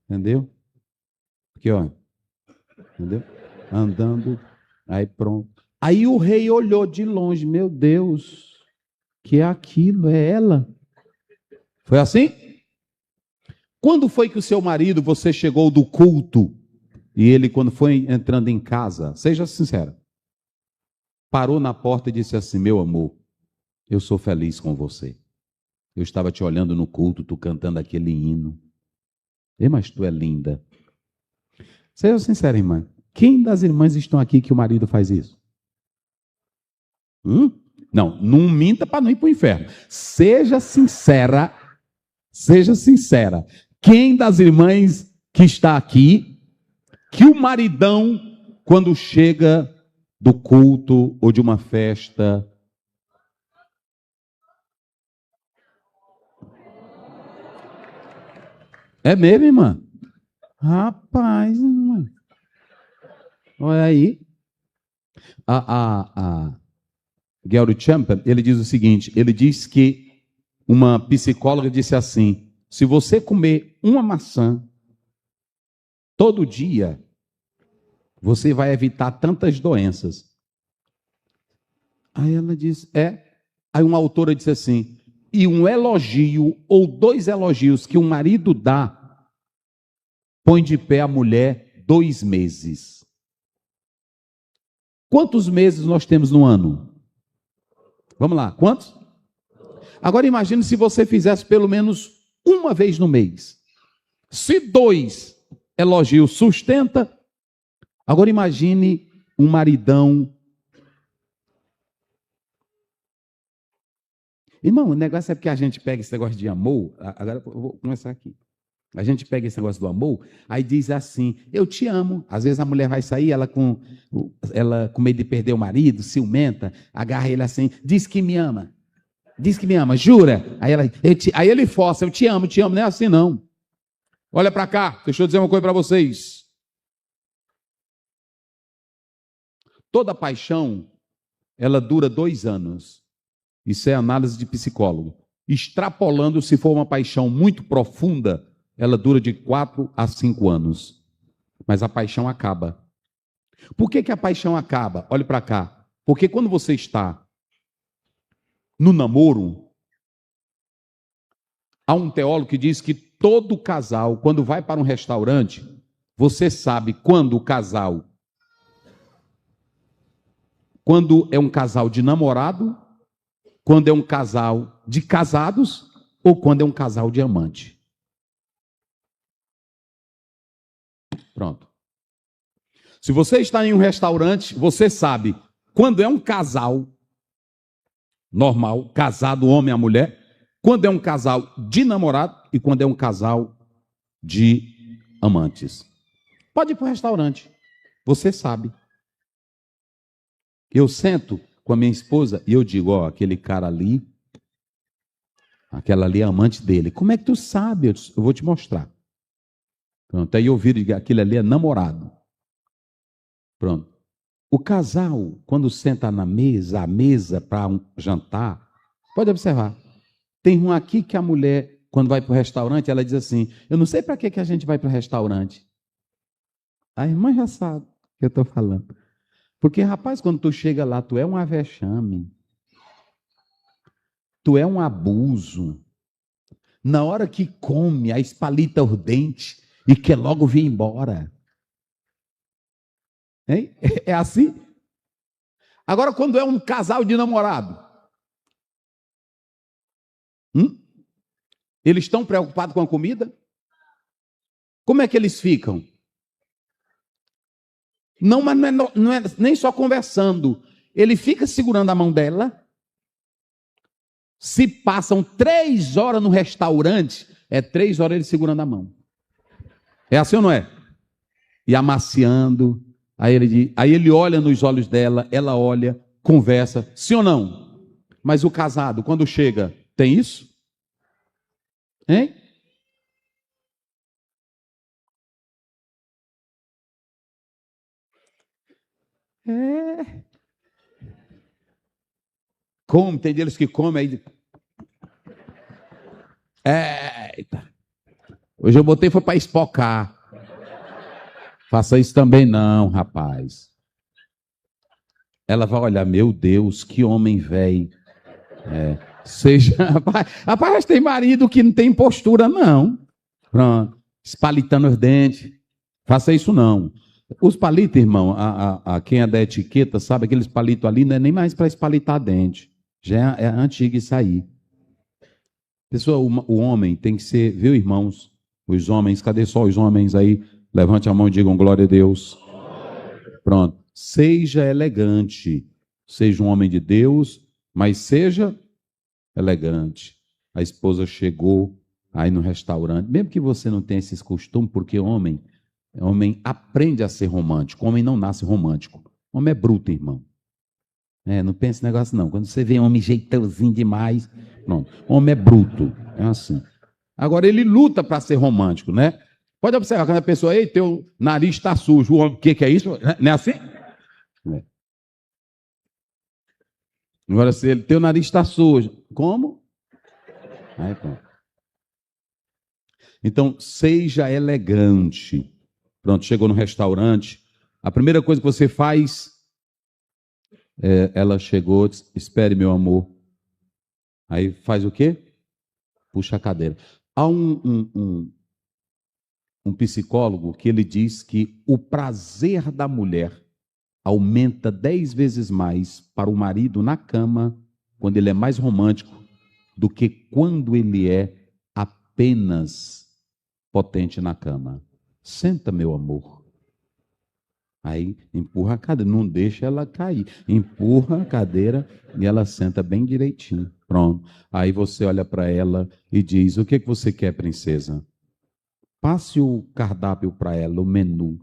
Entendeu? Aqui, ó. Entendeu? Andando. Aí pronto. Aí o rei olhou de longe. Meu Deus. Que é aquilo? É ela? Foi assim? Quando foi que o seu marido, você chegou do culto, e ele, quando foi entrando em casa, seja sincera, parou na porta e disse assim, meu amor, eu sou feliz com você. Eu estava te olhando no culto, tu cantando aquele hino. Mas tu é linda. Seja sincera, irmã. Quem das irmãs estão aqui que o marido faz isso? Não minta para não ir para o inferno. Seja sincera. Seja sincera. Quem das irmãs que está aqui, que o maridão, quando chega do culto ou de uma festa, é mesmo, irmã? Rapaz, irmã. Olha aí. A Gary Chapman, ele diz o seguinte, ele diz que uma psicóloga disse assim, se você comer uma maçã todo dia, você vai evitar tantas doenças. Aí ela diz, Aí uma autora disse assim, e um elogio ou 2 elogios que um marido dá, põe de pé a mulher 2 meses. Quantos meses nós temos no ano? Vamos lá, quantos? Agora imagine se você fizesse pelo menos uma vez no mês. Se 2 elogios sustenta, agora imagine um maridão. Irmão, o negócio é porque a gente pega esse negócio de amor, agora eu vou começar aqui. A gente pega esse negócio do amor, aí diz assim, eu te amo. Às vezes a mulher vai sair, ela com medo de perder o marido, ciumenta, agarra ele assim, diz que me ama. Diz que me ama, jura? Aí ele força, eu te amo, não é assim não. Olha para cá, deixa eu dizer uma coisa para vocês. Toda paixão, ela dura 2 anos. Isso é análise de psicólogo. Extrapolando, se for uma paixão muito profunda, ela dura de 4 a 5 anos. Mas a paixão acaba. Por que a paixão acaba? Olhe para cá. Porque quando você está no namoro, há um teólogo que diz que todo casal, quando vai para um restaurante, você sabe quando é um casal de namorado, quando é um casal de casados ou quando é um casal de amante. Pronto. Se você está em um restaurante, você sabe quando é um casal normal, casado, homem a mulher, quando é um casal de namorado e quando é um casal de amantes. Pode ir para o restaurante, você sabe. Eu sento com a minha esposa e eu digo, aquele cara ali, aquela ali é amante dele. Como é que tu sabe? Eu vou te mostrar. Pronto, aí eu viro e digo, aquele ali é namorado. Pronto. O casal, quando senta na mesa, a mesa para um jantar, pode observar. Tem um aqui que a mulher, quando vai para o restaurante, ela diz assim, eu não sei para que a gente vai para o restaurante. A irmã já sabe o que eu estou falando. Porque, rapaz, quando tu chega lá, tu é um avexame. Tu é um abuso. Na hora que come, a espalita o dente e quer logo vir embora. Hein? É assim? Agora, quando é um casal de namorado, eles estão preocupados com a comida? Como é que eles ficam? Não, mas não é nem só conversando. Ele fica segurando a mão dela. Se passam 3 horas no restaurante, é 3 horas ele segurando a mão. É assim ou não é? E amaciando. Aí ele olha nos olhos dela, ela olha, conversa. Sim ou não? Mas o casado, quando chega, tem isso? Hein? É. Come, tem deles que comem aí. Eita. Hoje eu botei foi para espocar. Faça isso também não, rapaz. Ela vai olhar, meu Deus, que homem velho. Rapaz, tem marido que não tem postura, não. Pronto, espalitando os dentes. Faça isso não. Os palitos, irmão, quem é da etiqueta sabe, aqueles palitos ali não é nem mais para espalitar dente. Já é antigo isso aí. Pessoal, o homem tem que ser, viu, irmãos? Os homens, cadê só os homens aí? Levante a mão e digam glória a Deus. Pronto. Seja elegante. Seja um homem de Deus, mas seja elegante. A esposa chegou aí no restaurante, mesmo que você não tenha esses costumes, porque homem aprende a ser romântico. Homem não nasce romântico. Homem é bruto, irmão. Não pense nesse negócio não. Quando você vê homem jeitãozinho demais, pronto. Homem é bruto. É assim. Agora ele luta para ser romântico, né? Pode observar, quando a pessoa, ei, teu nariz está sujo. O que é isso? Não é assim? Agora, se ele, teu nariz está sujo. Como? Aí, pronto. Então, seja elegante. Pronto, chegou no restaurante. A primeira coisa que você faz, ela chegou, disse, espere, meu amor. Aí faz o quê? Puxa a cadeira. Há um psicólogo que ele diz que o prazer da mulher aumenta 10 vezes mais para o marido na cama, quando ele é mais romântico, do que quando ele é apenas potente na cama. Senta, meu amor. Aí empurra a cadeira, não deixa ela cair. Empurra a cadeira e ela senta bem direitinho. Pronto. Aí você olha para ela e diz, o que você quer, princesa? Passe o cardápio para ela, o menu.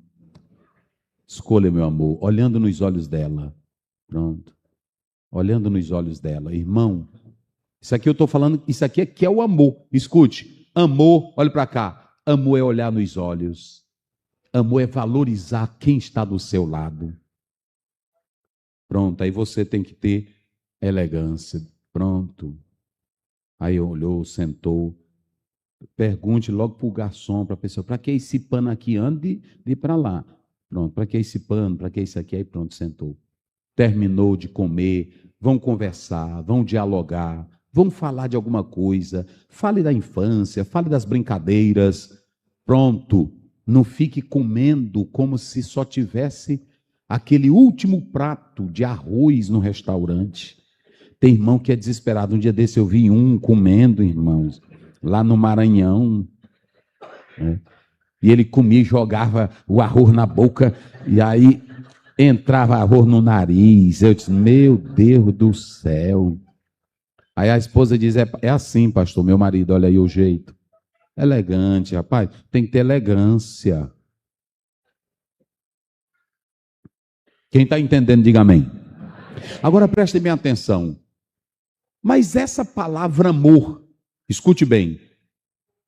Escolha, meu amor, olhando nos olhos dela. Pronto. Olhando nos olhos dela. Irmão, isso aqui eu estou falando, isso aqui é que é o amor. Escute, amor, olhe para cá. Amor é olhar nos olhos. Amor é valorizar quem está do seu lado. Pronto, aí você tem que ter elegância. Pronto. Aí olhou, sentou. Pergunte logo para o garçom, para a pessoa, para que esse pano aqui? Ande de para lá. Pronto, para que esse pano? Para que isso aqui? Aí pronto, sentou. Terminou de comer, vão conversar, vão dialogar, vão falar de alguma coisa. Fale da infância, fale das brincadeiras. Pronto, não fique comendo como se só tivesse aquele último prato de arroz no restaurante. Tem irmão que é desesperado. Um dia desse eu vi um comendo, irmãos, lá no Maranhão. E ele comia e jogava o arroz na boca, e aí entrava arroz no nariz. Eu disse, meu Deus do céu. Aí a esposa diz, é assim, pastor, meu marido, olha aí o jeito. Elegante, rapaz, tem que ter elegância. Quem está entendendo, diga amém. Agora preste bem atenção. Mas essa palavra amor, escute bem.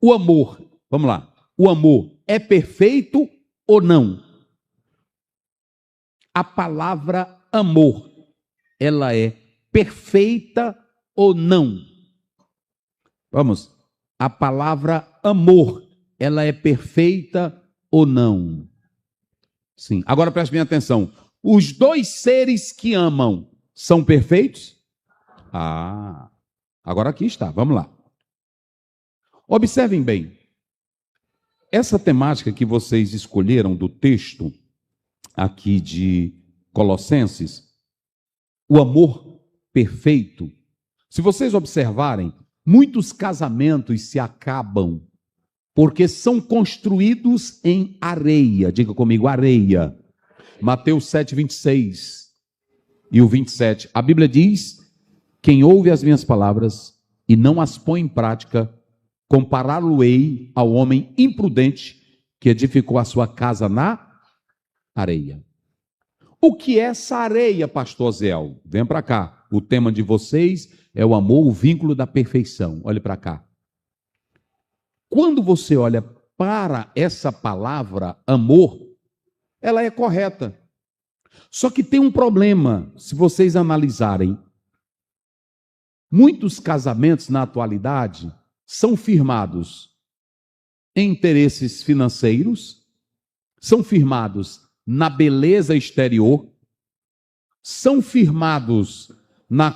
O amor, vamos lá. O amor é perfeito ou não? A palavra amor, ela é perfeita ou não? Vamos. A palavra amor, ela é perfeita ou não? Sim. Agora preste bem atenção. Os dois seres que amam são perfeitos? Agora aqui está. Vamos lá. Observem bem. Essa temática que vocês escolheram do texto, aqui de Colossenses, o amor perfeito. Se vocês observarem, muitos casamentos se acabam porque são construídos em areia. Diga comigo, areia. Mateus 7, 26 e o 27. A Bíblia diz: quem ouve as minhas palavras e não as põe em prática, compará-lo-ei ao homem imprudente que edificou a sua casa na areia. O que é essa areia, pastor Zéu? Vem para cá. O tema de vocês é o amor, o vínculo da perfeição. Olhe para cá. Quando você olha para essa palavra, amor, ela é correta. Só que tem um problema, se vocês analisarem. Muitos casamentos na atualidade são firmados em interesses financeiros, são firmados na beleza exterior, são firmados na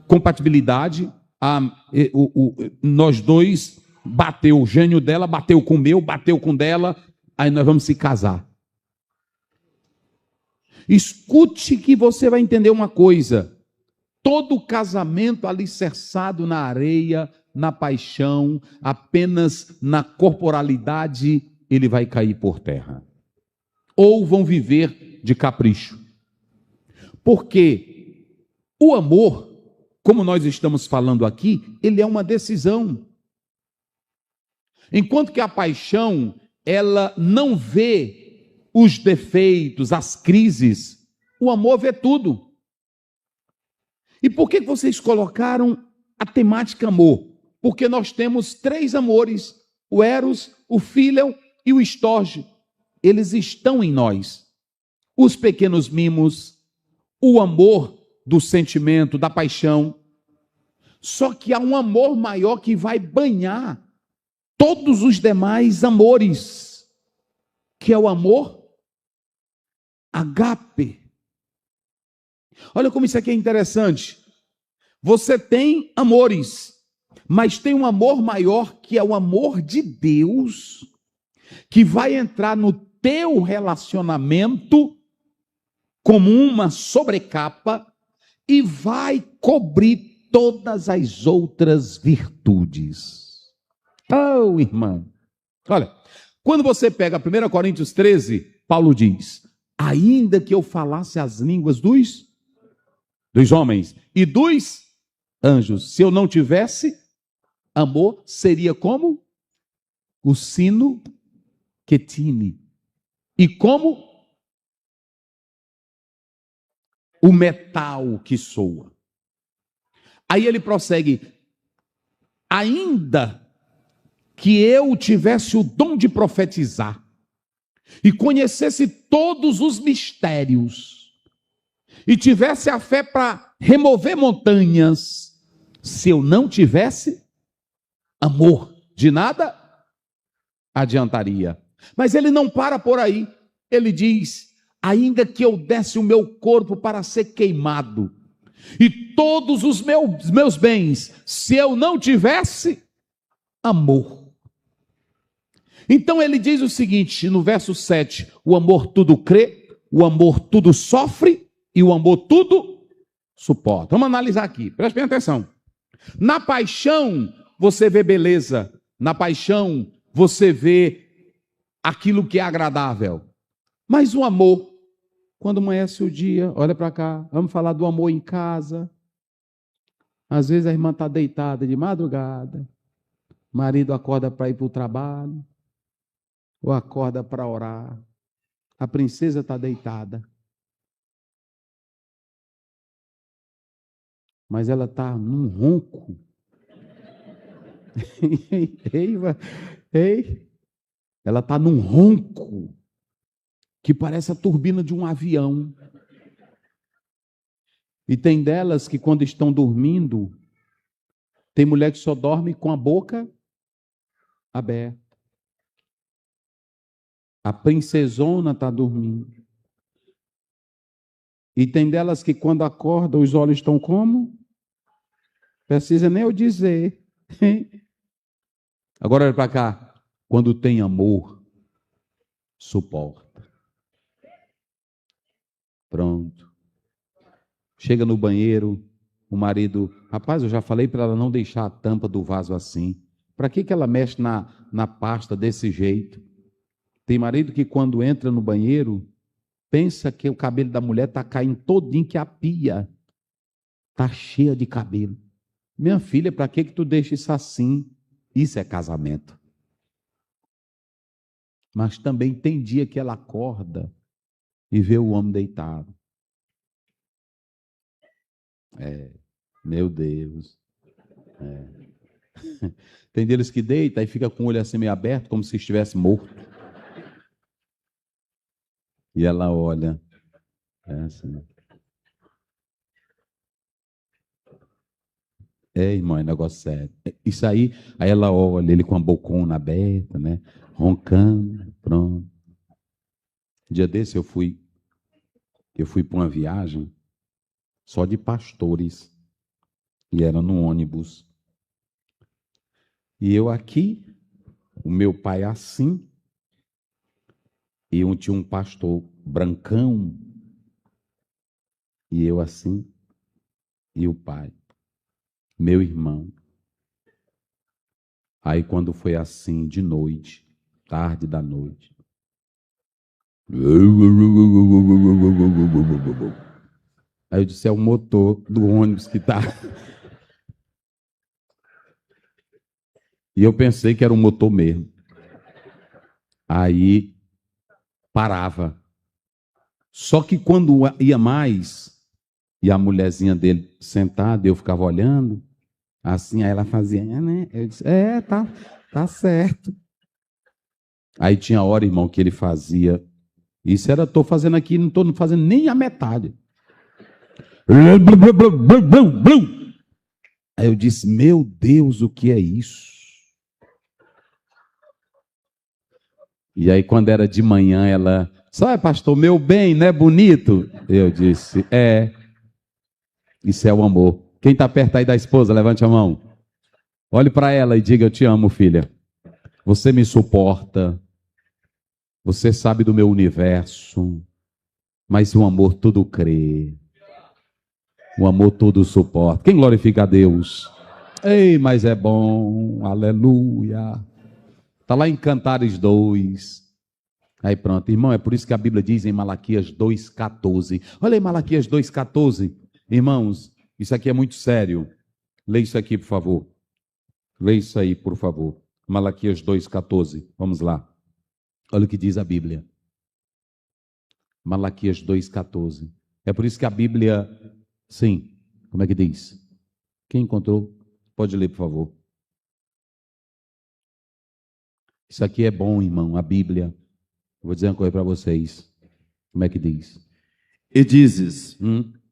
compatibilidade. Nós dois, bateu o gênio dela, bateu com o meu, bateu com o dela, aí nós vamos se casar. Escute que você vai entender uma coisa: todo casamento alicerçado na areia, na paixão, apenas na corporalidade, ele vai cair por terra. Ou vão viver de capricho. Porque o amor, como nós estamos falando aqui, ele é uma decisão. Enquanto que a paixão, ela não vê os defeitos, as crises, o amor vê tudo. E por que vocês colocaram a temática amor? Porque nós temos 3 amores: o eros, o fíleo e o storge. Eles estão em nós. Os pequenos mimos, o amor do sentimento, da paixão. Só que há um amor maior que vai banhar todos os demais amores, que é o amor ágape. Olha como isso aqui é interessante. Você tem amores, mas tem um amor maior, que é o amor de Deus, que vai entrar no teu relacionamento como uma sobrecapa e vai cobrir todas as outras virtudes. Oh, irmão. Olha, quando você pega 1 Coríntios 13, Paulo diz: ainda que eu falasse as línguas dos homens e dos anjos, se eu não tivesse amor, seria como o sino que tine, e como o metal que soa. Aí ele prossegue: ainda que eu tivesse o dom de profetizar e conhecesse todos os mistérios e tivesse a fé para remover montanhas, se eu não tivesse amor, de nada adiantaria. Mas ele não para por aí. Ele diz: ainda que eu desse o meu corpo para ser queimado e todos os meus bens, se eu não tivesse amor. Então ele diz o seguinte, no verso 7, o amor tudo crê, o amor tudo sofre e o amor tudo suporta. Vamos analisar aqui, preste bem atenção. Na paixão você vê beleza, na paixão você vê aquilo que é agradável. Mas o amor, quando amanhece o dia, olha para cá, vamos falar do amor em casa. Às vezes a irmã está deitada de madrugada, o marido acorda para ir para o trabalho, ou acorda para orar, a princesa está deitada, mas ela está num ronco. Ela está num ronco que parece a turbina de um avião. E tem delas que, quando estão dormindo, tem mulher que só dorme com a boca aberta. A princesona está dormindo. E tem delas que, quando acorda, os olhos estão como? Precisa nem eu dizer. Agora olha para cá. Quando tem amor, suporta. Pronto. Chega no banheiro, o marido... Rapaz, eu já falei para ela não deixar a tampa do vaso assim. Para que ela mexe na pasta desse jeito? Tem marido que quando entra no banheiro, pensa que o cabelo da mulher está caindo todinho, que a pia está cheia de cabelo. Minha filha, para que tu deixa isso assim? Isso é casamento. Mas também tem dia que ela acorda e vê o homem deitado. Meu Deus. Tem deles que deita e fica com o olho assim meio aberto, como se estivesse morto. E ela olha. Assim. Irmão, é negócio sério. Isso aí ela olha, ele com a bocona aberta, né? Roncando, pronto. Um dia desse eu fui para uma viagem só de pastores. E era no ônibus. E eu aqui, o meu pai assim, e tinha um pastor brancão, e eu assim, e o pai, meu irmão. Aí quando foi assim, de noite, tarde da noite, aí eu disse, é o motor do ônibus que está... E eu pensei que era um motor mesmo. Aí parava. Só que quando ia mais, e a mulherzinha dele sentada, eu ficava olhando, assim, aí ela fazia, né? Eu disse, tá certo. Aí tinha hora, irmão, que ele fazia, isso era, estou fazendo aqui, não estou fazendo nem a metade. Aí eu disse, meu Deus, o que é isso? E aí, quando era de manhã, ela... Sabe, pastor, meu bem, não é bonito? Eu disse, isso é o amor. Quem está perto aí da esposa, levante a mão. Olhe para ela e diga, eu te amo, filha. Você me suporta. Você sabe do meu universo. Mas o amor tudo crê. O amor tudo suporta. Quem glorifica a Deus? Ei, mas é bom. Aleluia. Está lá em Cantares 2. Aí pronto, irmão, é por isso que a Bíblia diz em Malaquias 2,14. Olha aí Malaquias 2,14. Irmãos, isso aqui é muito sério. Lê isso aqui, por favor. Lê isso aí, por favor. Malaquias 2,14. Vamos lá. Olha o que diz a Bíblia. Malaquias 2,14. É por isso que a Bíblia... Sim, como é que diz? Quem encontrou? Pode ler, por favor. Isso aqui é bom, irmão, a Bíblia. Vou dizer uma coisa para vocês. Como é que diz? E dizes,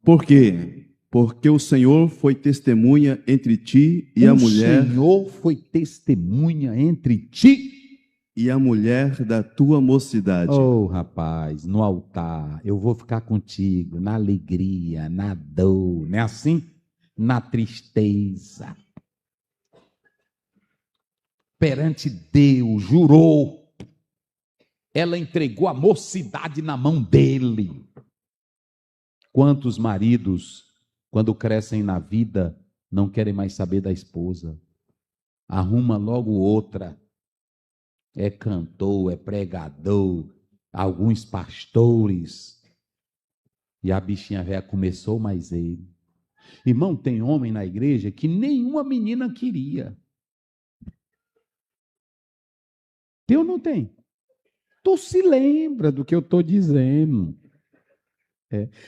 por quê? Porque o Senhor foi testemunha entre ti e a mulher... O Senhor foi testemunha entre ti e a mulher da tua mocidade. Oh, rapaz, no altar, eu vou ficar contigo, na alegria, na dor, não é assim? Na tristeza. Perante Deus, jurou. Ela entregou a mocidade na mão dele. Quantos maridos, quando crescem na vida, não querem mais saber da esposa? Arruma logo outra. É cantor, é pregador, alguns pastores. E a bichinha velha começou mais ele. Irmão, tem homem na igreja que nenhuma menina queria. Tem ou não tem? Tu se lembra do que eu estou dizendo.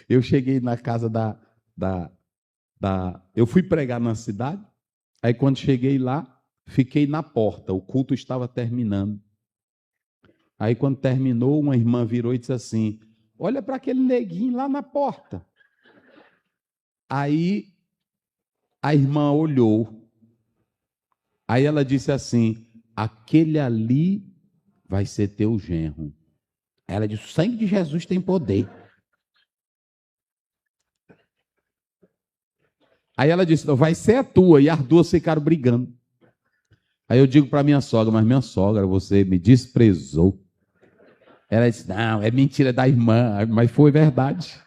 Eu cheguei na casa eu fui pregar na cidade, aí quando cheguei lá, fiquei na porta, o culto estava terminando. Aí quando terminou, uma irmã virou e disse assim, olha para aquele neguinho lá na porta. Aí a irmã olhou, aí ela disse assim, aquele ali vai ser teu genro. Ela disse, o sangue de Jesus tem poder. Aí ela disse, não, vai ser a tua. E as duas ficaram brigando. Aí eu digo para minha sogra, mas minha sogra, você me desprezou. Ela disse, não, é mentira da irmã, mas foi verdade.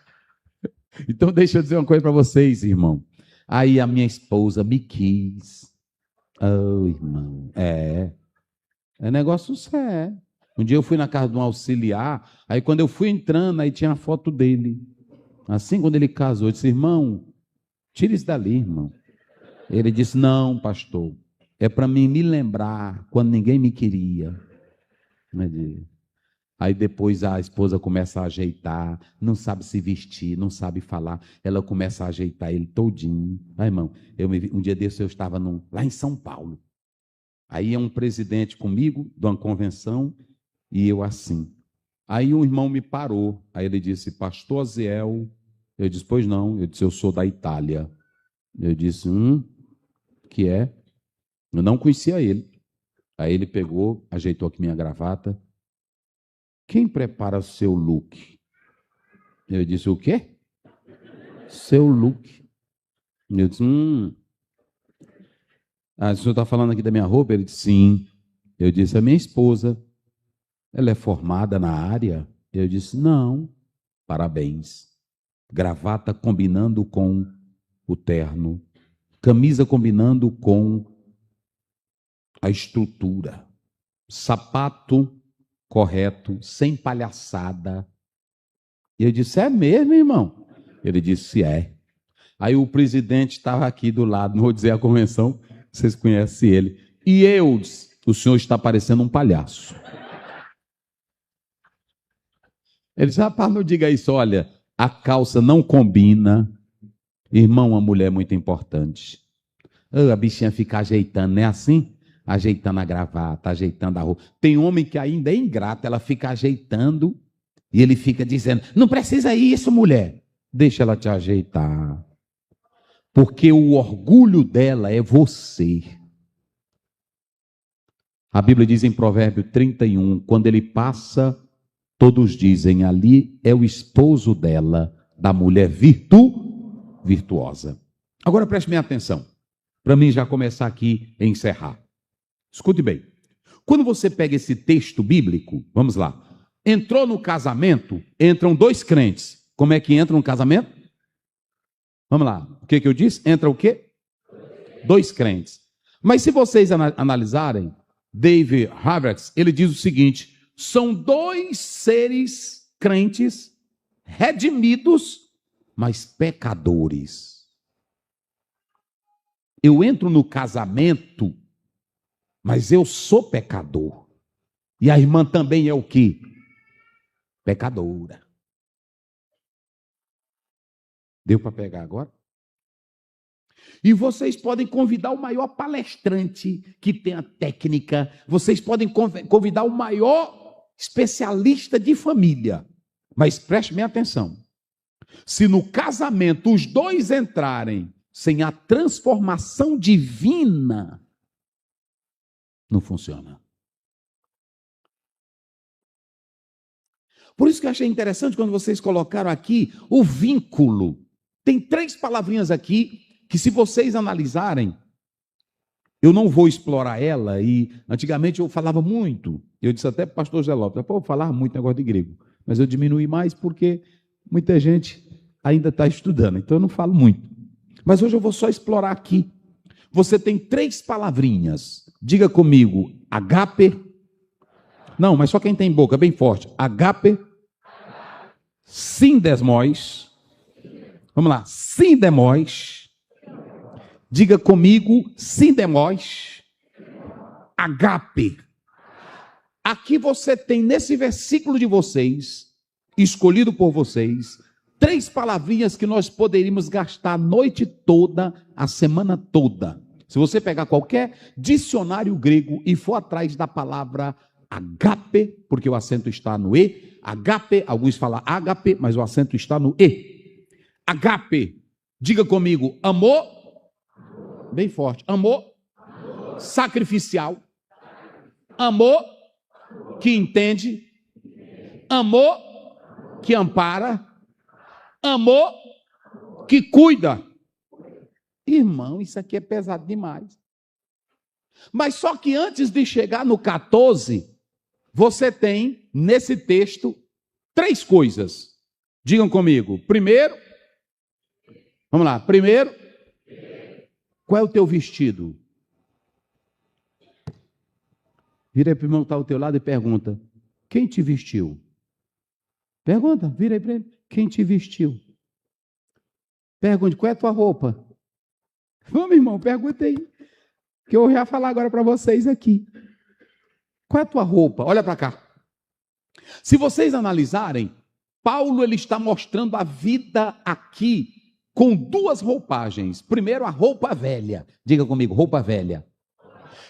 Então deixa eu dizer uma coisa para vocês, irmão. Aí a minha esposa me quis. Oh, irmão, é negócio sério. Um dia eu fui na casa de um auxiliar, aí quando eu fui entrando, aí tinha a foto dele. Assim, quando ele casou, eu disse, irmão, tira isso dali, irmão. Ele disse, não, pastor, é para mim me lembrar quando ninguém me queria. Aí depois a esposa começa a ajeitar, não sabe se vestir, não sabe falar, ela começa a ajeitar ele todinho. Aí, irmão, um dia desse eu estava lá em São Paulo. Aí é um presidente comigo, de uma convenção, e eu assim. Aí um irmão me parou, aí ele disse, pastor Aziel. Eu disse, pois não. Eu disse, eu sou da Itália. Eu disse, que é? Eu não conhecia ele. Aí ele pegou, ajeitou aqui minha gravata. Quem prepara seu look? Eu disse, o quê? Seu look. Eu disse, o senhor está falando aqui da minha roupa? Ele disse, sim. Eu disse, a minha esposa, ela é formada na área? Eu disse, não. Parabéns. Gravata combinando com o terno. Camisa combinando com a estrutura. Sapato correto, sem palhaçada. E eu disse, é mesmo, irmão? Ele disse, é. Aí o presidente estava aqui do lado, não vou dizer a convenção, vocês conhecem ele. E eu disse, o senhor está parecendo um palhaço. Ele disse, rapaz, não diga isso, olha, a calça não combina. Irmão, uma mulher muito importante. A bichinha fica ajeitando, não é assim? Ajeitando a gravata, ajeitando a roupa. Tem homem que ainda é ingrato, ela fica ajeitando e ele fica dizendo, não precisa isso, mulher. Deixa ela te ajeitar. Porque o orgulho dela é você. A Bíblia diz em Provérbio 31, quando ele passa, todos dizem, ali é o esposo dela, da mulher virtuosa. Agora preste minha atenção, para mim já começar aqui e encerrar. Escute bem, quando você pega esse texto bíblico, vamos lá, entrou no casamento, entram dois crentes. Como é que entra no casamento? Vamos lá, o que eu disse? Entra o quê? Dois crentes. Mas se vocês analisarem, David Havertz, ele diz o seguinte, são dois seres crentes, redimidos, mas pecadores. Eu entro no casamento, mas eu sou pecador. E a irmã também é o quê? Pecadora. Deu para pegar agora? E vocês podem convidar o maior palestrante que tem a técnica. Vocês podem convidar o maior especialista de família. Mas preste bem atenção. Se no casamento os dois entrarem sem a transformação divina, não funciona. Por isso que eu achei interessante quando vocês colocaram aqui o vínculo. Tem 3 palavrinhas aqui que, se vocês analisarem, eu não vou explorar ela. E antigamente eu falava muito. Eu disse até para o pastor Zé Lopes, eu falava muito negócio de grego, mas eu diminui mais porque muita gente ainda está estudando, então eu não falo muito. Mas hoje eu vou só explorar aqui. Você tem 3 palavrinhas. Diga comigo, agape. Não, mas só quem tem boca, bem forte. Agape, sindesmos. Vamos lá, sindemos. Diga comigo, sindemos. Agape. Aqui você tem, nesse versículo de vocês, escolhido por vocês, 3 palavrinhas que nós poderíamos gastar a noite toda, a semana toda. Se você pegar qualquer dicionário grego e for atrás da palavra agape, porque o acento está no E, agape, alguns falam ágape, mas o acento está no E. Agape, diga comigo, amor, bem forte, amor, sacrificial, amor que entende, amor que ampara, amor que cuida. Irmão, isso aqui é pesado demais. Mas só que antes de chegar no 14, você tem nesse texto 3 coisas. Digam comigo. Primeiro, Vamos lá. Primeiro, qual é o teu vestido? Vira aí para o irmão que está ao teu lado e pergunta: quem te vestiu? Pergunta, vira aí para ele: quem te vestiu? Pergunte: qual é a tua roupa? Vamos, irmão, pergunta aí, que eu já vou falar agora para vocês aqui. Qual é a tua roupa? Olha para cá. Se vocês analisarem, Paulo ele está mostrando a vida aqui com duas roupagens. Primeiro, a roupa velha. Diga comigo, roupa velha.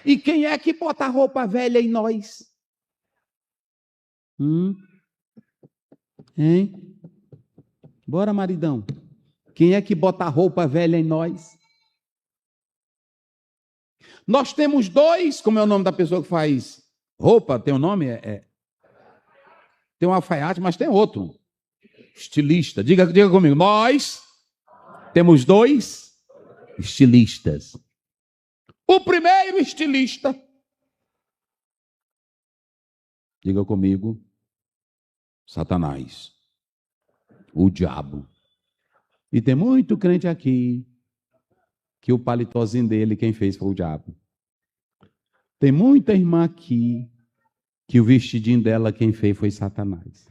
E quem é que bota a roupa velha em nós? Hein? Bora, maridão. Quem é que bota a roupa velha em nós? Nós temos dois, como é o nome da pessoa que faz roupa? Tem um nome? Tem um alfaiate, mas tem outro. Estilista. Diga comigo. Nós temos dois estilistas. O primeiro estilista, diga comigo, Satanás, o diabo. E tem muito crente aqui que o palitozinho dele, quem fez foi o diabo. Tem muita irmã aqui que o vestidinho dela, quem fez foi Satanás.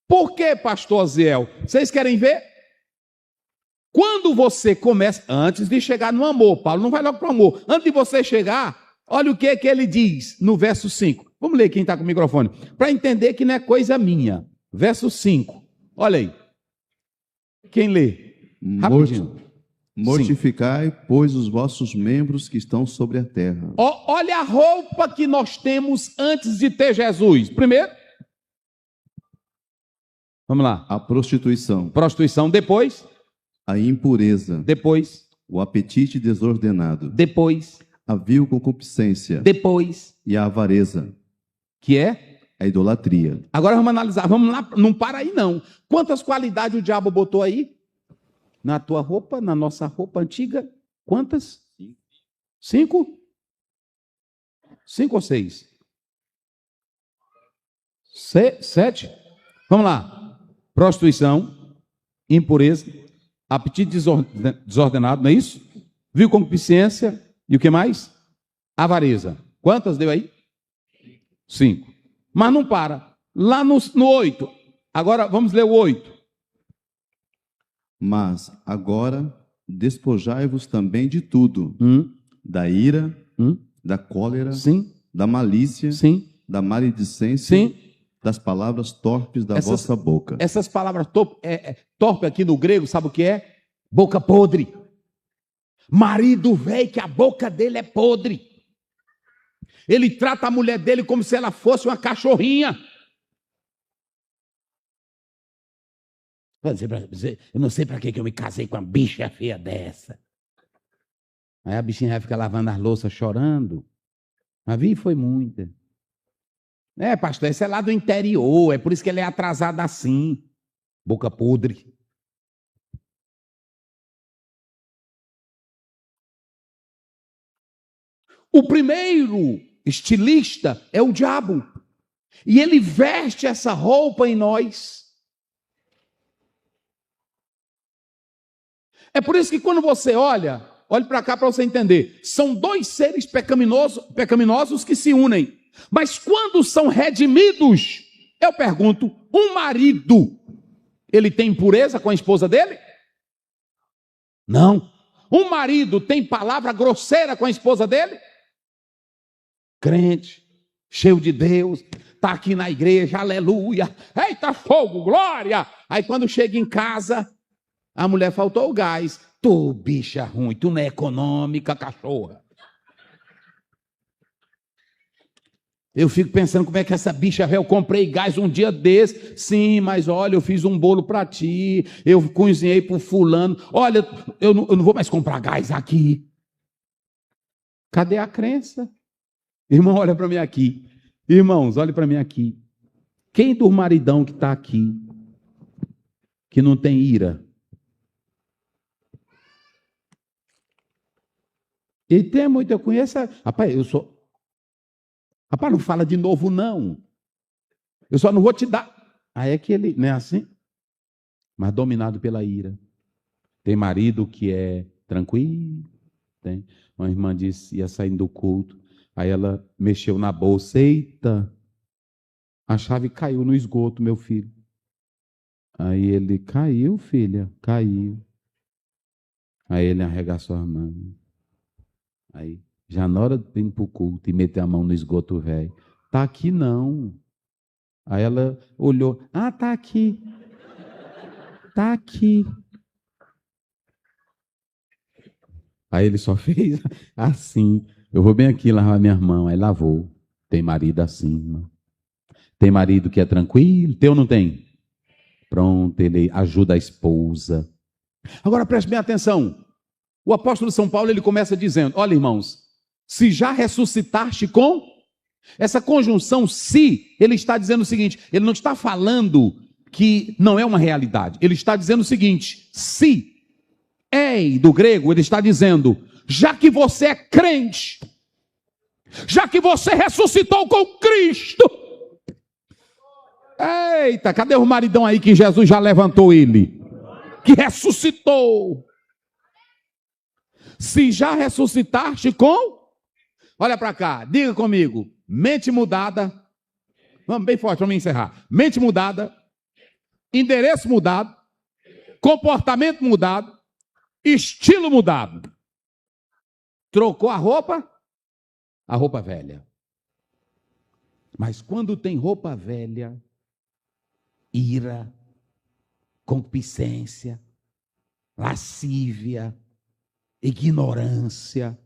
Por que, pastor Aziel? Vocês querem ver? Quando você começa, antes de chegar no amor, Paulo não vai logo para o amor. Antes de você chegar, olha o que ele diz no verso 5. Vamos ler quem está com o microfone. Para entender que não é coisa minha. Verso 5. Olha aí. Quem lê? Rapidinho. Mortificai, pois, os vossos membros que estão sobre a terra. Olha a roupa que nós temos antes de ter Jesus. Primeiro. Vamos lá. A prostituição. Prostituição. Depois. A impureza. Depois. O apetite desordenado. Depois. A vil concupiscência. Depois. E a avareza. Que é? A idolatria. Agora vamos analisar. Vamos lá. Não para aí não. Quantas qualidades o diabo botou aí? Na tua roupa, na nossa roupa antiga? Quantas? 5? 5 ou 6? 7? Vamos lá. Prostituição, impureza, apetite desordenado, não é isso? Vil concupiscência e o que mais? Avareza. Quantas deu aí? 5. Mas não para. Lá no 8. Agora vamos ler o 8. Mas agora despojai-vos também de tudo. Da ira, da cólera, sim, da malícia, sim, da maledicência, sim, das palavras torpes da vossa boca. Essas palavras torpe aqui no grego, sabe o que é? Boca podre. Marido velho que a boca dele é podre. Ele trata a mulher dele como se ela fosse uma cachorrinha. Eu não sei para que eu me casei com uma bicha feia dessa. Aí a bichinha vai ficar lavando as louças chorando. Mas vi, foi muita. Pastor, esse é lá do interior, é por isso que ele é atrasado assim. Boca podre. O primeiro estilista é o diabo. E ele veste essa roupa em nós. É por isso que quando você olhe para cá para você entender. São dois seres pecaminosos que se unem. Mas quando são redimidos, eu pergunto, um marido, ele tem impureza com a esposa dele? Não. Um marido tem palavra grosseira com a esposa dele? Crente, cheio de Deus, está aqui na igreja, aleluia, eita fogo, glória. Aí quando chega em casa, a mulher faltou o gás. Tu, bicha ruim, tu não é econômica, cachorra. Eu fico pensando como é que essa bicha velha, eu comprei gás um dia desse. Sim, mas olha, eu fiz um bolo para ti, eu cozinhei para o fulano. Olha, eu não vou mais comprar gás aqui. Cadê a crença? Irmão, olha para mim aqui. Irmãos, olha para mim aqui. Quem do maridão que está aqui, que não tem ira? E tem muito, eu conheço. Rapaz, eu sou. Rapaz, não fala de novo, não. Eu só não vou te dar. Aí é que ele, não é assim? Mas dominado pela ira. Tem marido que é tranquilo. Tem. Uma irmã disse, ia saindo do culto. Aí ela mexeu na bolsa. Eita! A chave caiu no esgoto, meu filho. Aí ele, caiu, filha, caiu. Aí ele arregaçou a mão. Aí, já na hora de vir para o culto e meter a mão no esgoto velho. Tá aqui não. Aí ela olhou. Ah, tá aqui. Tá aqui. Aí ele só fez assim. Eu vou bem aqui lavar minhas mãos. Aí lavou. Tem marido assim, irmão. Tem marido que é tranquilo. Tem ou não tem? Pronto, ele ajuda a esposa. Agora preste bem atenção. O apóstolo São Paulo, ele começa dizendo, olha irmãos, se já ressuscitaste com... Essa conjunção se, ele está dizendo o seguinte, ele não está falando que não é uma realidade. Ele está dizendo o seguinte, se, ei, do grego, ele está dizendo, já que você é crente, já que você ressuscitou com Cristo. Eita, cadê o maridão aí que Jesus já levantou ele? Que ressuscitou. Se já ressuscitaste com... Olha para cá, diga comigo. Mente mudada. Vamos bem forte, vamos encerrar. Mente mudada. Endereço mudado. Comportamento mudado. Estilo mudado. Trocou a roupa velha. Mas quando tem roupa velha, ira, concupiscência, lascívia, ignorância.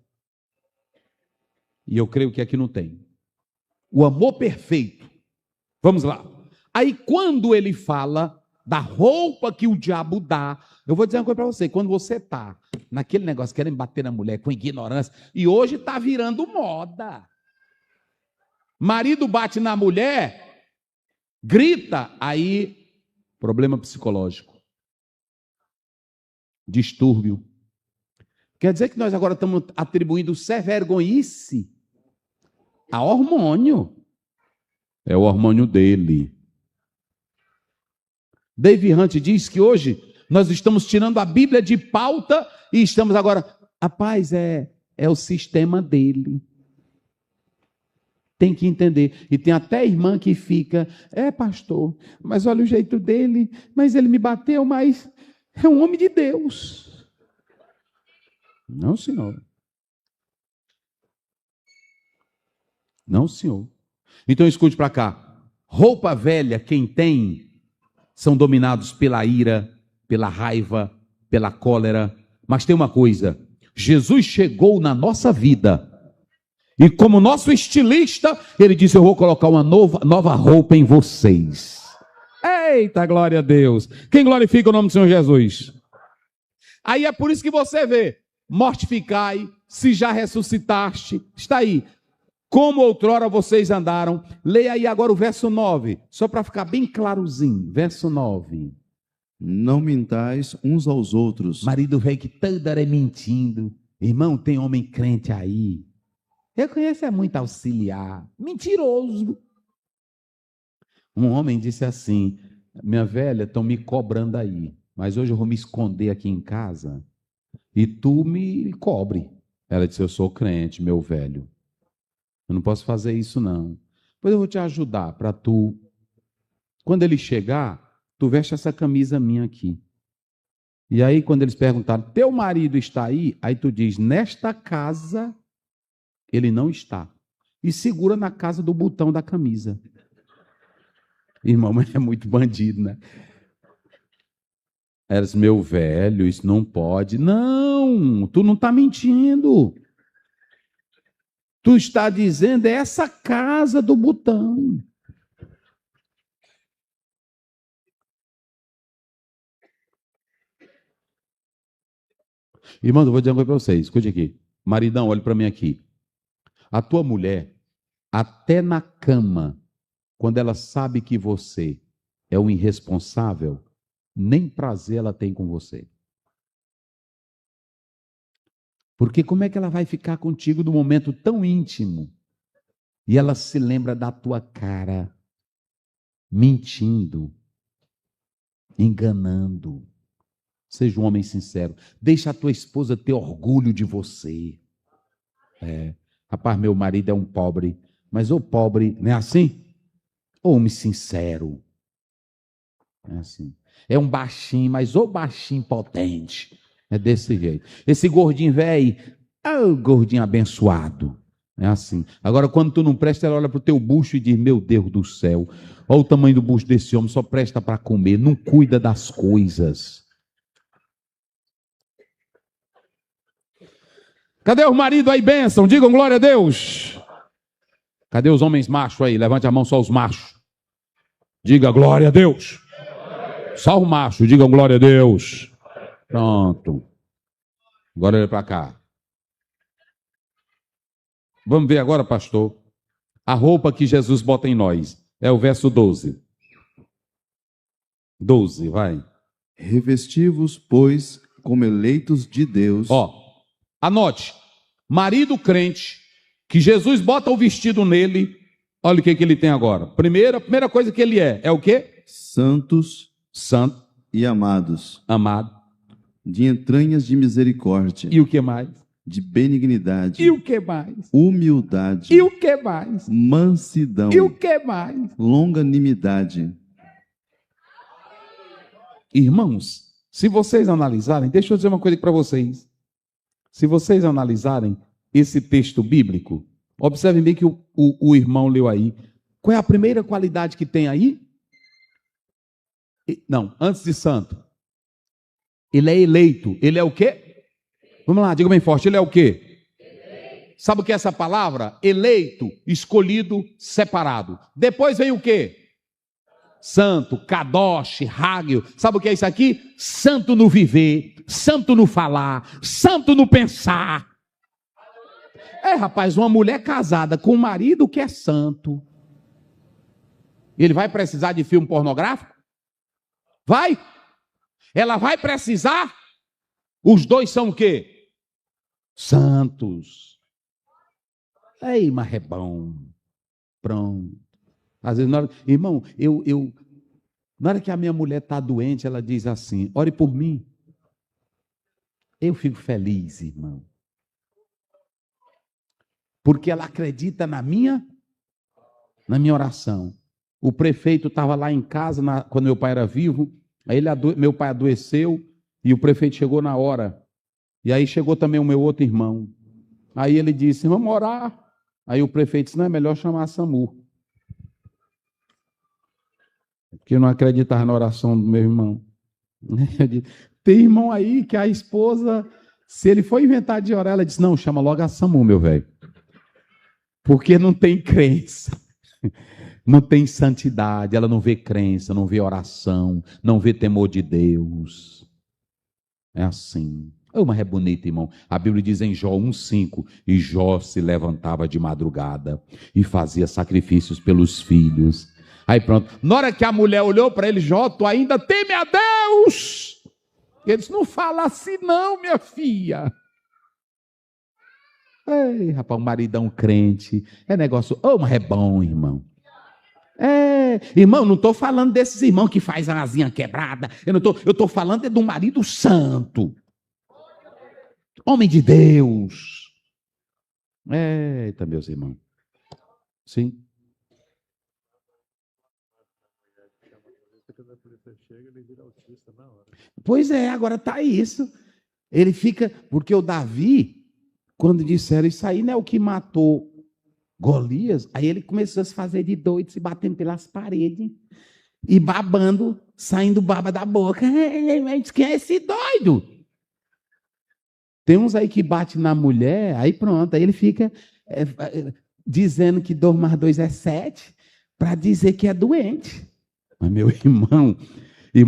E eu creio que aqui não tem. O amor perfeito. Vamos lá. Aí quando ele fala da roupa que o diabo dá, eu vou dizer uma coisa para você. Quando você está naquele negócio querendo bater na mulher com ignorância, e hoje está virando moda. Marido bate na mulher, grita, aí problema psicológico. Distúrbio. Quer dizer que nós agora estamos atribuindo ser vergonhice a hormônio. É o hormônio dele. Dave Hunt diz que hoje nós estamos tirando a Bíblia de pauta e estamos agora... Rapaz, é o sistema dele. Tem que entender. E tem até irmã que fica... pastor, mas olha o jeito dele. Mas ele me bateu, mas é um homem de Deus. Não, senhor. Não, senhor. Então escute para cá. Roupa velha, quem tem, são dominados pela ira, pela raiva, pela cólera. Mas tem uma coisa. Jesus chegou na nossa vida. E como nosso estilista, ele disse, eu vou colocar uma nova roupa em vocês. Eita, glória a Deus. Quem glorifica o nome do Senhor Jesus? Aí é por isso que você vê. Mortificai, se já ressuscitaste. Está aí. Como outrora vocês andaram. Leia aí agora o verso 9. Só para ficar bem clarozinho. Verso 9. Não mintais uns aos outros. Marido velho que toda hora é mentindo. Irmão, tem homem crente aí. Eu conheço é muito auxiliar. Mentiroso. Um homem disse assim, minha velha, estão me cobrando aí. Mas hoje eu vou me esconder aqui em casa. E tu me cobre. Ela disse, eu sou crente, meu velho. Eu não posso fazer isso não. Pois eu vou te ajudar para tu. Quando ele chegar, tu veste essa camisa minha aqui. E aí quando eles perguntaram, teu marido está aí? Aí tu diz, nesta casa ele não está. E segura na casa do botão da camisa. Irmão, mas é muito bandido, né? Eras, meu velho, isso não pode. Não, tu não está mentindo. Tu está dizendo, é essa casa do botão. Irmão, eu vou dizer uma coisa para vocês. Escute aqui. Maridão, olha para mim aqui. A tua mulher, até na cama, quando ela sabe que você é um irresponsável, nem prazer ela tem com você. Porque como é que ela vai ficar contigo num momento tão íntimo e ela se lembra da tua cara, mentindo, enganando. Seja um homem sincero. Deixa a tua esposa ter orgulho de você. Rapaz, meu marido é um pobre, mas o pobre, não é assim? Homem sincero. É assim. É um baixinho, mas o baixinho potente. É desse jeito. Esse gordinho velho, o gordinho abençoado. É assim. Agora, quando tu não presta, ela olha pro teu bucho e diz, meu Deus do céu, olha o tamanho do bucho desse homem, só presta para comer, não cuida das coisas. Cadê o marido aí, bênção? Digam glória a Deus. Cadê os homens machos aí? Levante a mão só os machos. Diga glória a Deus. Só o macho, digam glória a Deus. Pronto. Agora olha para cá. Vamos ver agora, pastor, a roupa que Jesus bota em nós. É o verso 12. 12, vai. Revesti-vos, pois, como eleitos de Deus. Anote. Marido crente, que Jesus bota o vestido nele. Olha o que ele tem agora. A primeira coisa que ele é o quê? Santos. Santo. E amados. Amado. De entranhas de misericórdia. E o que mais? De benignidade. E o que mais? Humildade. E o que mais? Mansidão. E o que mais? Longanimidade. Irmãos, se vocês analisarem, deixa eu dizer uma coisa para vocês. Se vocês analisarem esse texto bíblico, observem bem que o irmão leu aí. Qual é a primeira qualidade que tem aí? Não, antes de santo. Ele é eleito. Ele é o quê? Vamos lá, diga bem forte. Ele é o quê? Sabe o que é essa palavra? Eleito, escolhido, separado. Depois vem o quê? Santo, kadosh, hagio. Sabe o que é isso aqui? Santo no viver, santo no falar, santo no pensar. Rapaz, uma mulher casada com um marido que é santo, ele vai precisar de filme pornográfico? Vai? Ela vai precisar? Os dois são o quê? Santos. Ei, mas é bom. Pronto. Às vezes, irmão, na hora que a minha mulher está doente, ela diz assim, ore por mim. Eu fico feliz, irmão. Porque ela acredita na minha oração. O prefeito estava lá em casa, quando meu pai era vivo, aí meu pai adoeceu, e o prefeito chegou na hora. E aí chegou também o meu outro irmão. Aí ele disse, vamos orar. Aí o prefeito disse, não, é melhor chamar a SAMU. Porque eu não acreditava na oração do meu irmão. Tem irmão aí que a esposa, se ele for inventar de orar, ela diz, não, chama logo a SAMU, meu velho. Porque não tem crença, não tem santidade, ela não vê crença, não vê oração, não vê temor de Deus. É assim. Mas é bonito, irmão. A Bíblia diz em Jó 1,5, e Jó se levantava de madrugada e fazia sacrifícios pelos filhos. Aí pronto. Na hora que a mulher olhou para ele, Jó, tu ainda teme a Deus? Ele disse, não fala assim não, minha filha. Ei, rapaz, um maridão crente. É negócio, mas é bom, irmão. Irmão, não estou falando desses irmãos que faz a asinha quebrada. Eu estou falando de um marido santo. Homem de Deus. Eita, meus irmãos. Sim. Pois é, agora está isso. Ele fica, porque o Davi, quando disseram isso aí não é o que matou Golias, aí ele começou a se fazer de doido, se batendo pelas paredes e babando, saindo baba da boca. Quem é esse doido? Tem uns aí que bate na mulher, aí pronto, aí ele fica dizendo que 2 mais 2 é 7, para dizer que é doente. Mas meu irmão,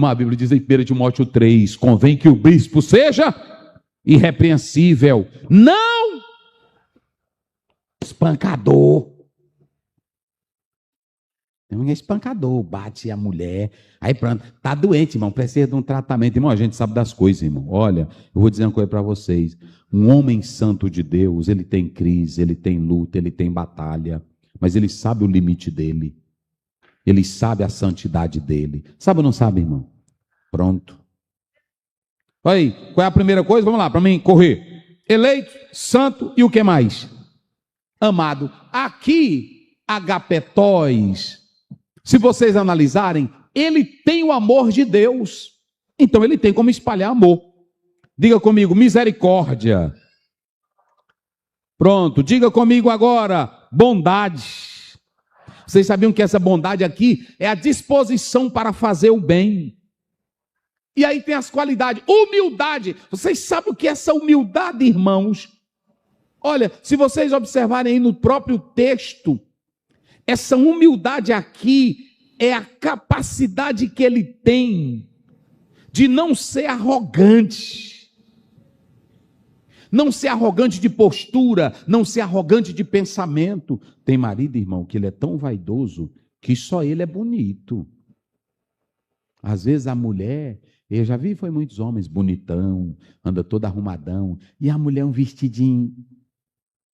a Bíblia diz em 1 Timóteo 3, convém que o bispo seja irrepreensível, não espancador. Não é espancador, bate a mulher, aí pronto, está doente, irmão, precisa de um tratamento. Irmão, a gente sabe das coisas, irmão. Olha, eu vou dizer uma coisa para vocês. Um homem santo de Deus, ele tem crise, ele tem luta, ele tem batalha, mas ele sabe o limite dele. Ele sabe a santidade dele. Sabe ou não sabe, irmão? Pronto. Olha aí, qual é a primeira coisa? Vamos lá, para mim correr. Eleito, santo e o que mais? Amado. Aqui, agapetóis, se vocês analisarem, ele tem o amor de Deus. Então ele tem como espalhar amor. Diga comigo, misericórdia. Pronto, diga comigo agora, bondade. Vocês sabiam que essa bondade aqui é a disposição para fazer o bem. E aí tem as qualidades. Humildade. Vocês sabem o que é essa humildade, irmãos? Olha, se vocês observarem aí no próprio texto, essa humildade aqui é a capacidade que ele tem de não ser arrogante. Não ser arrogante de postura, não ser arrogante de pensamento. Tem marido, irmão, que ele é tão vaidoso que só ele é bonito. Às vezes a mulher, eu já vi, foi muitos homens, bonitão, anda todo arrumadão, e a mulher um vestidinho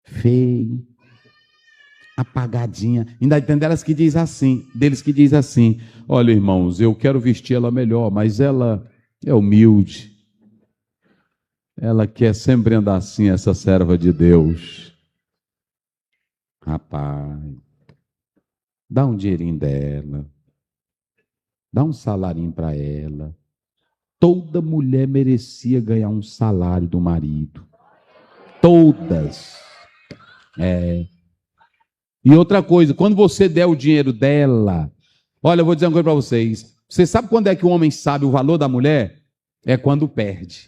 feio, apagadinha. Ainda tem deles que diz assim, olha, irmãos, eu quero vestir ela melhor, mas ela é humilde. Ela quer sempre andar assim, essa serva de Deus. Rapaz, dá um dinheirinho dela, dá um salarinho para ela. Toda mulher merecia ganhar um salário do marido. Todas. E outra coisa, quando você der o dinheiro dela, olha, eu vou dizer uma coisa para vocês. Você sabe quando é que o homem sabe o valor da mulher? É quando perde.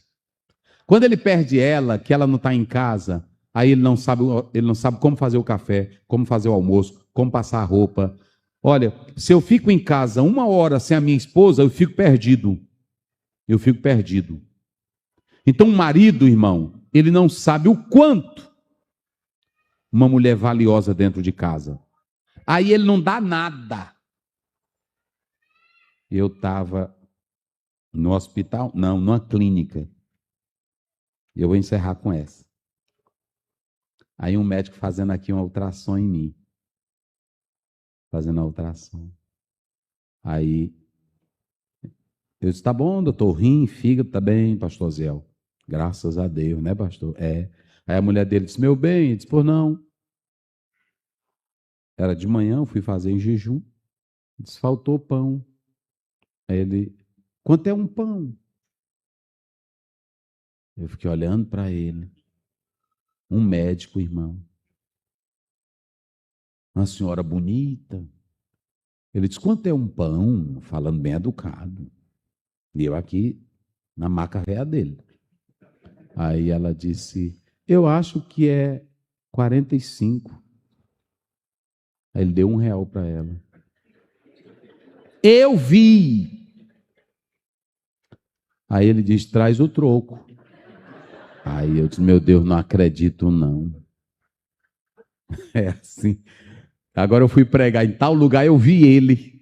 Quando ele perde ela, que ela não está em casa, aí ele não sabe como fazer o café, como fazer o almoço, como passar a roupa. Olha, se eu fico em casa 1 hora sem a minha esposa, eu fico perdido. Então o marido, irmão, ele não sabe o quanto uma mulher valiosa dentro de casa. Aí ele não dá nada. Eu estava no hospital, não, numa clínica. Eu vou encerrar com essa. Aí um médico fazendo aqui uma ultrassom em mim. Fazendo a ultrassom. Aí eu disse, tá bom, doutor, rim, fígado, tá bem, pastor Zéu. Graças a Deus, né, pastor? É. Aí a mulher dele disse, meu bem, eu disse, por não. Era de manhã, eu fui fazer em jejum. Disse, faltou pão. Aí ele, quanto é um pão? Eu fiquei olhando para ele. Um médico, irmão. Uma senhora bonita. Ele disse, quanto é um pão? Falando bem educado. E eu aqui na maca véia dele. Aí ela disse, eu acho que é 45. Aí ele deu R$1 para ela. Eu vi. Aí ele disse, traz o troco. Aí eu disse, meu Deus, não acredito não. É assim. Agora eu fui pregar em tal lugar, eu vi ele.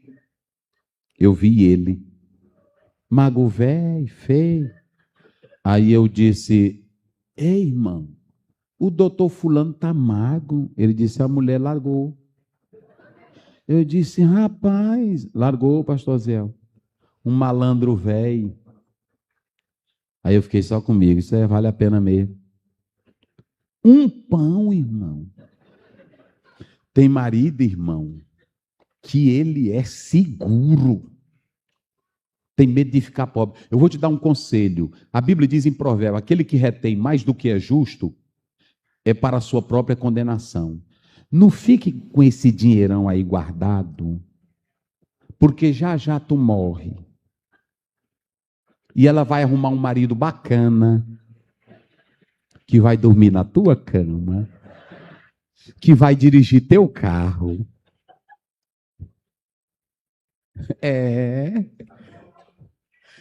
Mago velho, feio. Aí eu disse, ei, irmão, o doutor fulano tá mago. Ele disse, a mulher largou. Eu disse, rapaz, largou, pastor Zé. Um malandro velho. Aí eu fiquei só comigo, isso vale a pena mesmo. Um pão, irmão. Tem marido, irmão, que ele é seguro. Tem medo de ficar pobre. Eu vou te dar um conselho. A Bíblia diz em Provérbio, aquele que retém mais do que é justo, é para a sua própria condenação. Não fique com esse dinheirão aí guardado, porque já já tu morre. E ela vai arrumar um marido bacana, que vai dormir na tua cama, que vai dirigir teu carro.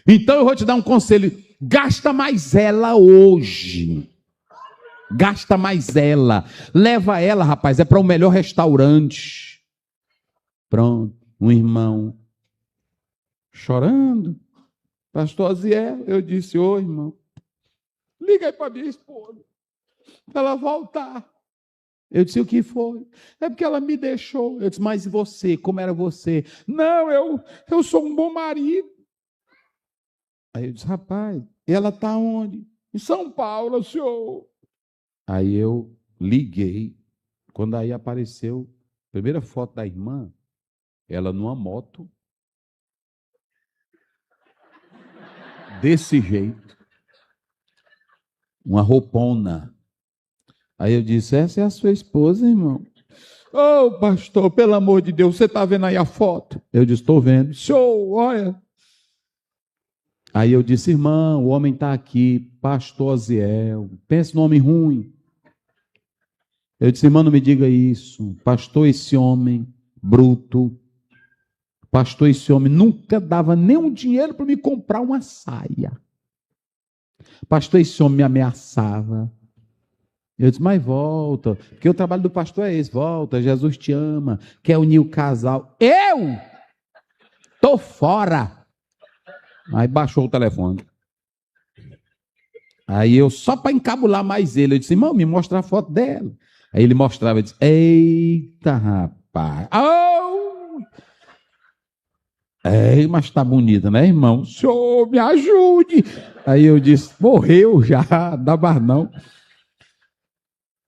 Então eu vou te dar um conselho. Gasta mais ela hoje. Gasta mais ela. Leva ela, rapaz, é para o melhor restaurante. Pronto, um irmão chorando. Pastor Aziel, eu disse, ô irmão, liga aí para minha esposa, para ela voltar. Eu disse, o que foi? É porque ela me deixou. Eu disse, mas e você? Como era você? Não, eu sou um bom marido. Aí eu disse, rapaz, ela está onde? Em São Paulo, senhor. Aí eu liguei. Quando aí apareceu a primeira foto da irmã, ela numa moto, desse jeito, uma roupona. Aí eu disse, essa é a sua esposa, irmão? Ô, pastor, pelo amor de Deus, você está vendo aí a foto? Eu disse, estou vendo. Show, olha. Aí eu disse, irmão, o homem está aqui, pastor Aziel. Pensa no homem ruim. Eu disse, irmão, não me diga isso. Pastor, esse homem bruto. Pastor, esse homem nunca dava nenhum dinheiro para me comprar uma saia. Pastor, esse homem me ameaçava. Eu disse, mas volta, porque o trabalho do pastor é esse, volta, Jesus te ama, quer unir o casal. Eu estou fora. Aí baixou o telefone. Aí eu, só para encabular mais ele, eu disse, irmão, me mostra a foto dela. Aí ele mostrava, eu disse, eita rapaz, oh! Ei, mas está bonita, né, irmão? Senhor, me ajude. Aí eu disse, morreu já, dá mais não.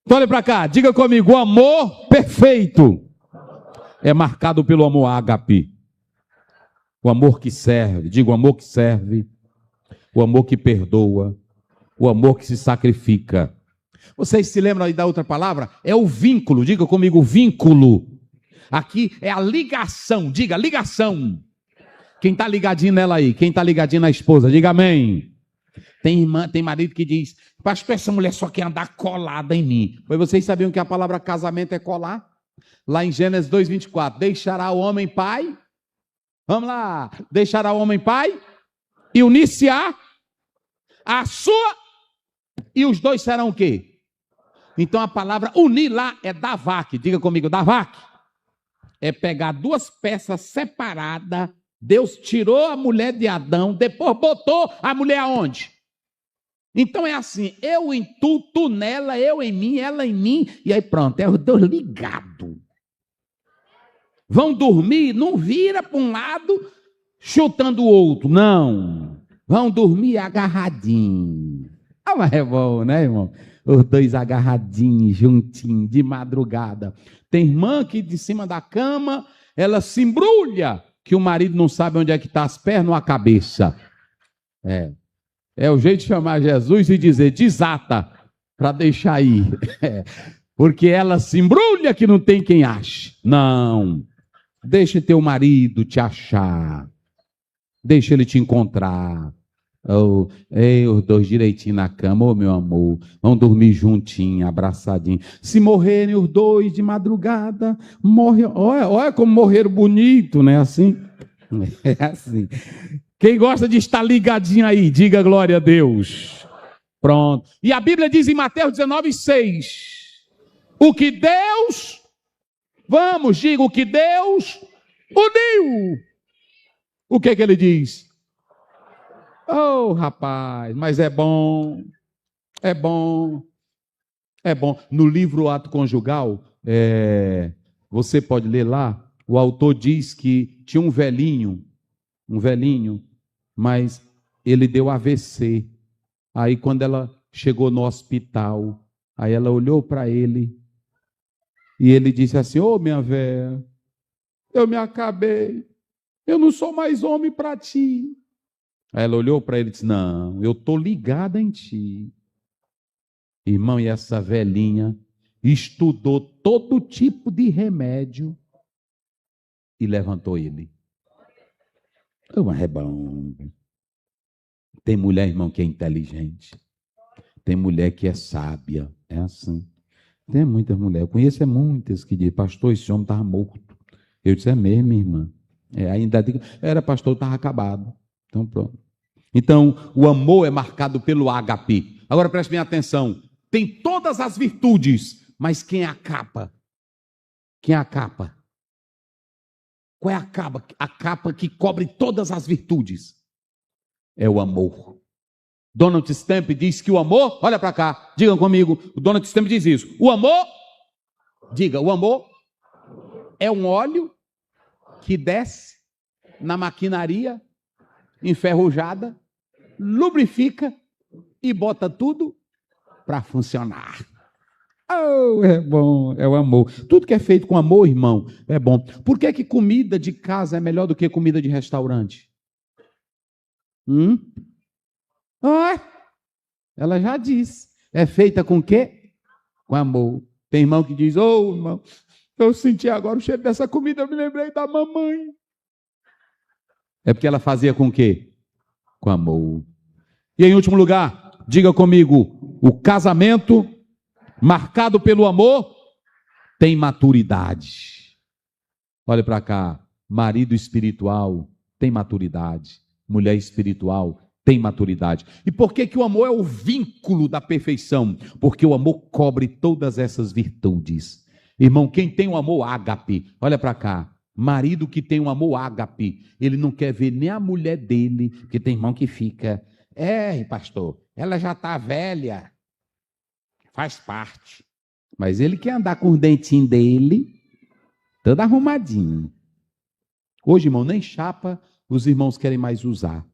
Então olha para cá, diga comigo, o amor perfeito é marcado pelo amor ágape. O amor que serve, diga o amor que serve, o amor que perdoa, o amor que se sacrifica. Vocês se lembram aí da outra palavra? É o vínculo, diga comigo, vínculo. Aqui é a ligação, diga ligação. Quem está ligadinho nela aí? Quem está ligadinho na esposa? Diga amém. Tem irmã, tem marido que diz, pastor, essa mulher só quer andar colada em mim. Pois vocês sabiam que a palavra casamento é colar? Lá em Gênesis 2:24, deixará o homem pai, vamos lá, deixará o homem pai e unir-se-á a sua, e os dois serão o quê? Então a palavra unir lá é davak, diga comigo, davak. É pegar duas peças separadas, Deus tirou a mulher de Adão, depois botou a mulher aonde? Então é assim, eu em tu, tu nela, eu em mim, ela em mim, e aí pronto, é os dois ligados. Vão dormir, não vira para um lado, chutando o outro, não. Vão dormir agarradinhos. Ah, mas é bom, né, irmão? Os dois agarradinhos, juntinhos, de madrugada. Tem irmã que de cima da cama, ela se embrulha, que o marido não sabe onde é que está as pernas ou a cabeça. É o jeito de chamar Jesus e dizer, desata, para deixar aí. Porque ela se embrulha que não tem quem ache. Não. Deixa teu marido te achar. Deixa ele te encontrar. Os dois direitinho na cama, meu amor. Vão dormir juntinho, abraçadinho. Se morrerem os dois de madrugada, morre. Olha como morreram bonito, né? Assim. É assim. Quem gosta de estar ligadinho aí, diga glória a Deus. Pronto. E a Bíblia diz em Mateus 19:6, o que Deus, vamos, diga, o que Deus uniu. O que ele diz? Oh, rapaz, mas é bom, é bom, é bom. No livro Ato Conjugal, você pode ler lá, o autor diz que tinha um velhinho, mas ele deu AVC. Aí quando ela chegou no hospital, aí ela olhou para ele e ele disse assim, ô minha velha, eu me acabei, eu não sou mais homem para ti. Aí ela olhou para ele e disse, não, eu estou ligada em ti. Irmão, e essa velhinha estudou todo tipo de remédio e levantou ele. Mas é bom. Tem mulher, irmão, que é inteligente. Tem mulher que é sábia. É assim. Tem muitas mulheres. Eu conheço muitas que dizem, pastor, esse homem estava morto. Eu disse, é mesmo, irmã. Ainda digo, era pastor, estava acabado. Então pronto. Então, o amor é marcado pelo ágape. Agora preste bem atenção. Tem todas as virtudes, mas quem é a capa? Quem é a capa? Qual é a capa? A capa que cobre todas as virtudes. É o amor. Donald Stamp diz que o amor, olha para cá, digam comigo, o Donald Stamp diz isso. O amor Diga, o amor é um óleo que desce na maquinaria enferrujada, lubrifica e bota tudo para funcionar. Oh, é bom, é o amor. Tudo que é feito com amor, irmão, é bom. Por que comida de casa é melhor do que comida de restaurante? Ah, ela já disse. É feita com o quê? Com amor. Tem irmão que diz, irmão, eu senti agora o cheiro dessa comida, eu me lembrei da mamãe. É porque ela fazia com o quê? Com amor. E em último lugar, diga comigo, o casamento marcado pelo amor tem maturidade. Olha para cá, marido espiritual tem maturidade, mulher espiritual tem maturidade. E por que o amor é o vínculo da perfeição? Porque o amor cobre todas essas virtudes. Irmão, quem tem um amor ágape, olha para cá, marido que tem um amor ágape, ele não quer ver nem a mulher dele, porque tem irmão que fica, pastor, ela já está velha, faz parte. Mas ele quer andar com os dentinhos dele, todo arrumadinho. Hoje, irmão, nem chapa os irmãos querem mais usar.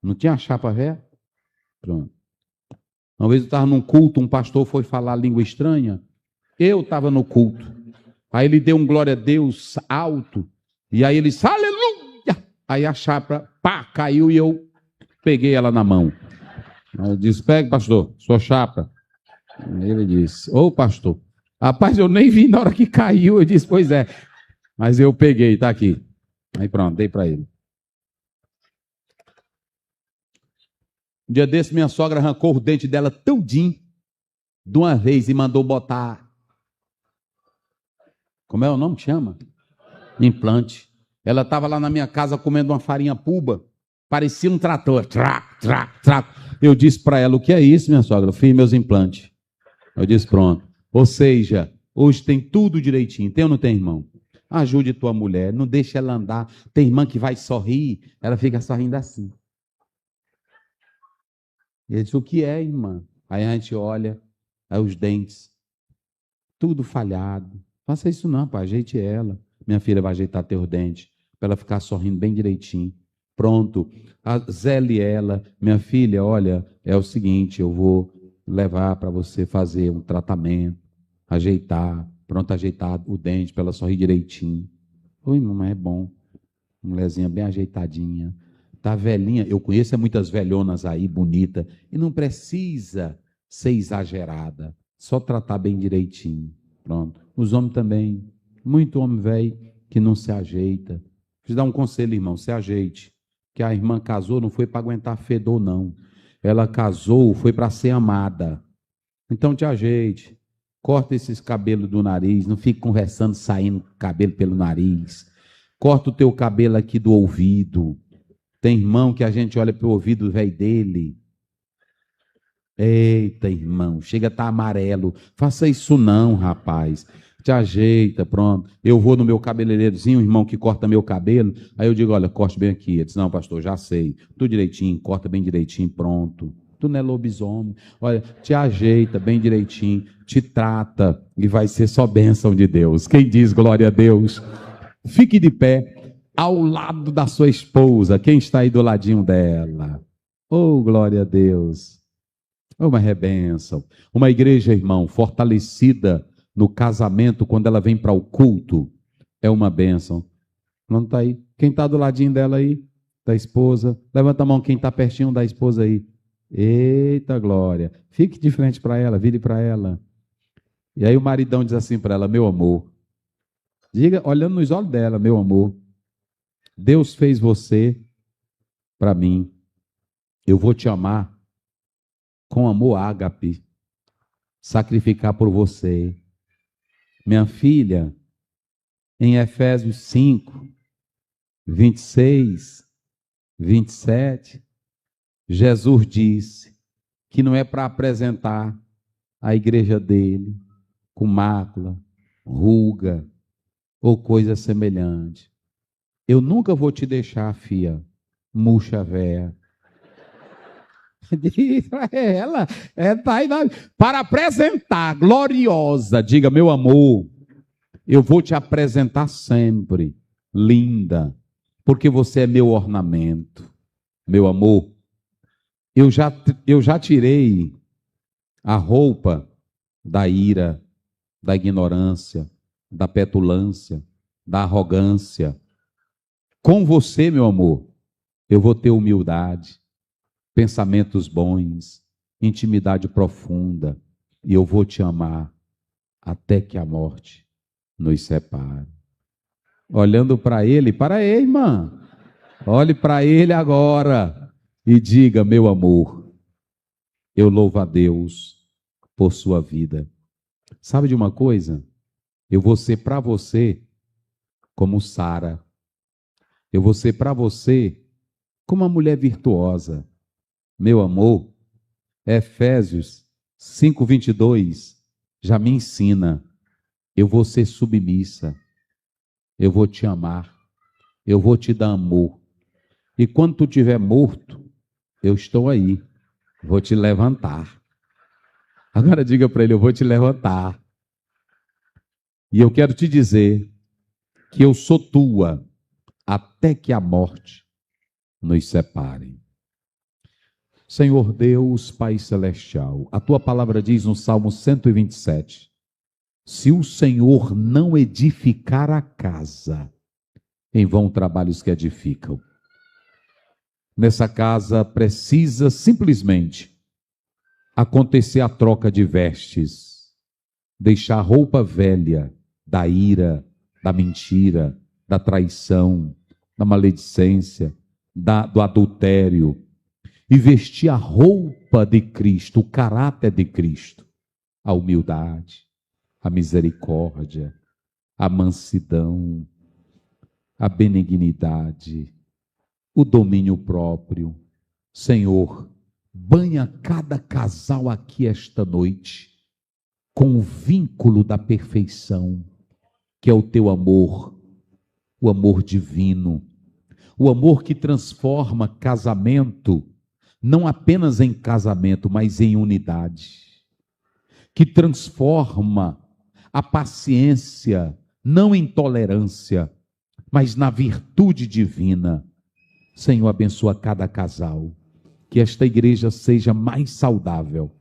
Não tinha chapa velha? Pronto. Uma vez eu estava num culto, um pastor foi falar língua estranha, eu estava no culto. Aí ele deu um glória a Deus alto, e aí ele disse, aleluia! Aí a chapa, caiu e eu peguei ela na mão. Eu disse, pegue, pastor, sua chapa. Ele disse, pastor, rapaz, eu nem vi na hora que caiu. Eu disse, pois é, mas eu peguei, tá aqui. Aí pronto, dei para ele. Um dia desse, minha sogra arrancou o dente dela todinho de uma vez e mandou botar, como é o nome que chama? Implante. Ela estava lá na minha casa comendo uma farinha puba, parecia um trator, Eu disse para ela, o que é isso, minha sogra? Eu fiz meus implantes. Eu disse, pronto. Ou seja, hoje tem tudo direitinho. Tem ou não tem, irmão? Ajude tua mulher, não deixe ela andar. Tem irmã que vai sorrir, ela fica sorrindo assim. Ele disse, o que é, irmã? Aí a gente olha, aí os dentes, tudo falhado. Faça isso não, pai, ajeite ela. Minha filha vai ajeitar teus dentes, para ela ficar sorrindo bem direitinho. Pronto, zele ela. Minha filha, olha, é o seguinte, eu vou levar para você fazer um tratamento, ajeitar, pronto, ajeitar o dente para ela sorrir direitinho. Oi, mamãe, é bom. Mulherzinha bem ajeitadinha. Tá velhinha, eu conheço muitas velhonas aí, bonita, e não precisa ser exagerada, só tratar bem direitinho. Pronto. Os homens também, muito homem velho que não se ajeita. Vou te dar um conselho, irmão, se ajeite. Que a irmã casou não foi para aguentar fedor, não. Ela casou, foi para ser amada. Então te ajeite. Corta esses cabelos do nariz, não fique conversando, saindo cabelo pelo nariz. Corta o teu cabelo aqui do ouvido. Tem irmão que a gente olha para o ouvido velho dele. Eita, irmão, chega a estar amarelo. Faça isso não, rapaz. Te ajeita, pronto. Eu vou no meu cabeleireirozinho, o irmão que corta meu cabelo. Aí eu digo, olha, corte bem aqui. Ele diz, não, pastor, já sei. Tudo direitinho, corta bem direitinho, pronto. Tu não é lobisomem. Olha, te ajeita bem direitinho, te trata e vai ser só bênção de Deus. Quem diz glória a Deus? Fique de pé ao lado da sua esposa. Quem está aí do ladinho dela? Oh, glória a Deus. Oh, mas é bênção. Uma igreja, irmão, fortalecida no casamento, quando ela vem para o culto, é uma bênção. Não está aí? Quem está do ladinho dela aí? Da esposa? Levanta a mão quem está pertinho da esposa aí. Eita glória. Fique de frente para ela, vire para ela. E aí o maridão diz assim para ela, meu amor. Diga, olhando nos olhos dela, meu amor. Deus fez você para mim. Eu vou te amar com amor ágape. Sacrificar por você. Minha filha, em Efésios 5, 26, 27, Jesus disse que não é para apresentar a igreja dele com mácula, ruga ou coisa semelhante. Eu nunca vou te deixar, filha, murcha véia. Diz para ela, tá aí para apresentar, gloriosa, diga, meu amor, eu vou te apresentar sempre, linda, porque você é meu ornamento, meu amor. Eu já tirei a roupa da ira, da ignorância, da petulância, da arrogância. Com você, meu amor, eu vou ter humildade, pensamentos bons, intimidade profunda, e eu vou te amar até que a morte nos separe. Olhando para ele, para aí, irmã, olhe para ele agora e diga, meu amor, eu louvo a Deus por sua vida. Sabe de uma coisa? Eu vou ser para você como Sara. Eu vou ser para você como uma mulher virtuosa. Meu amor, Efésios 5:22 já me ensina. Eu vou ser submissa. Eu vou te amar. Eu vou te dar amor. E quando tu estiver morto, eu estou aí. Vou te levantar. Agora diga para ele, eu vou te levantar. E eu quero te dizer que eu sou tua até que a morte nos separe. Senhor Deus, Pai Celestial, a tua palavra diz no Salmo 127, se o Senhor não edificar a casa, em vão trabalhos que edificam. Nessa casa precisa simplesmente acontecer a troca de vestes, deixar a roupa velha da ira, da mentira, da traição, da maledicência, do adultério, e vestir a roupa de Cristo, o caráter de Cristo, a humildade, a misericórdia, a mansidão, a benignidade, o domínio próprio. Senhor, banha cada casal aqui esta noite com o vínculo da perfeição, que é o teu amor, o amor divino, o amor que transforma casamento não apenas em casamento, mas em unidade, que transforma a paciência não em tolerância, mas na virtude divina. Senhor, abençoa cada casal, que esta igreja seja mais saudável,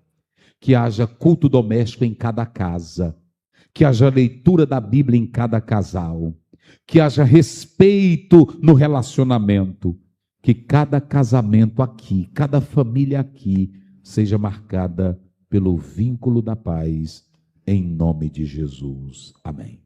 que haja culto doméstico em cada casa, que haja leitura da Bíblia em cada casal, que haja respeito no relacionamento, que cada casamento aqui, cada família aqui, seja marcada pelo vínculo da paz, em nome de Jesus. Amém.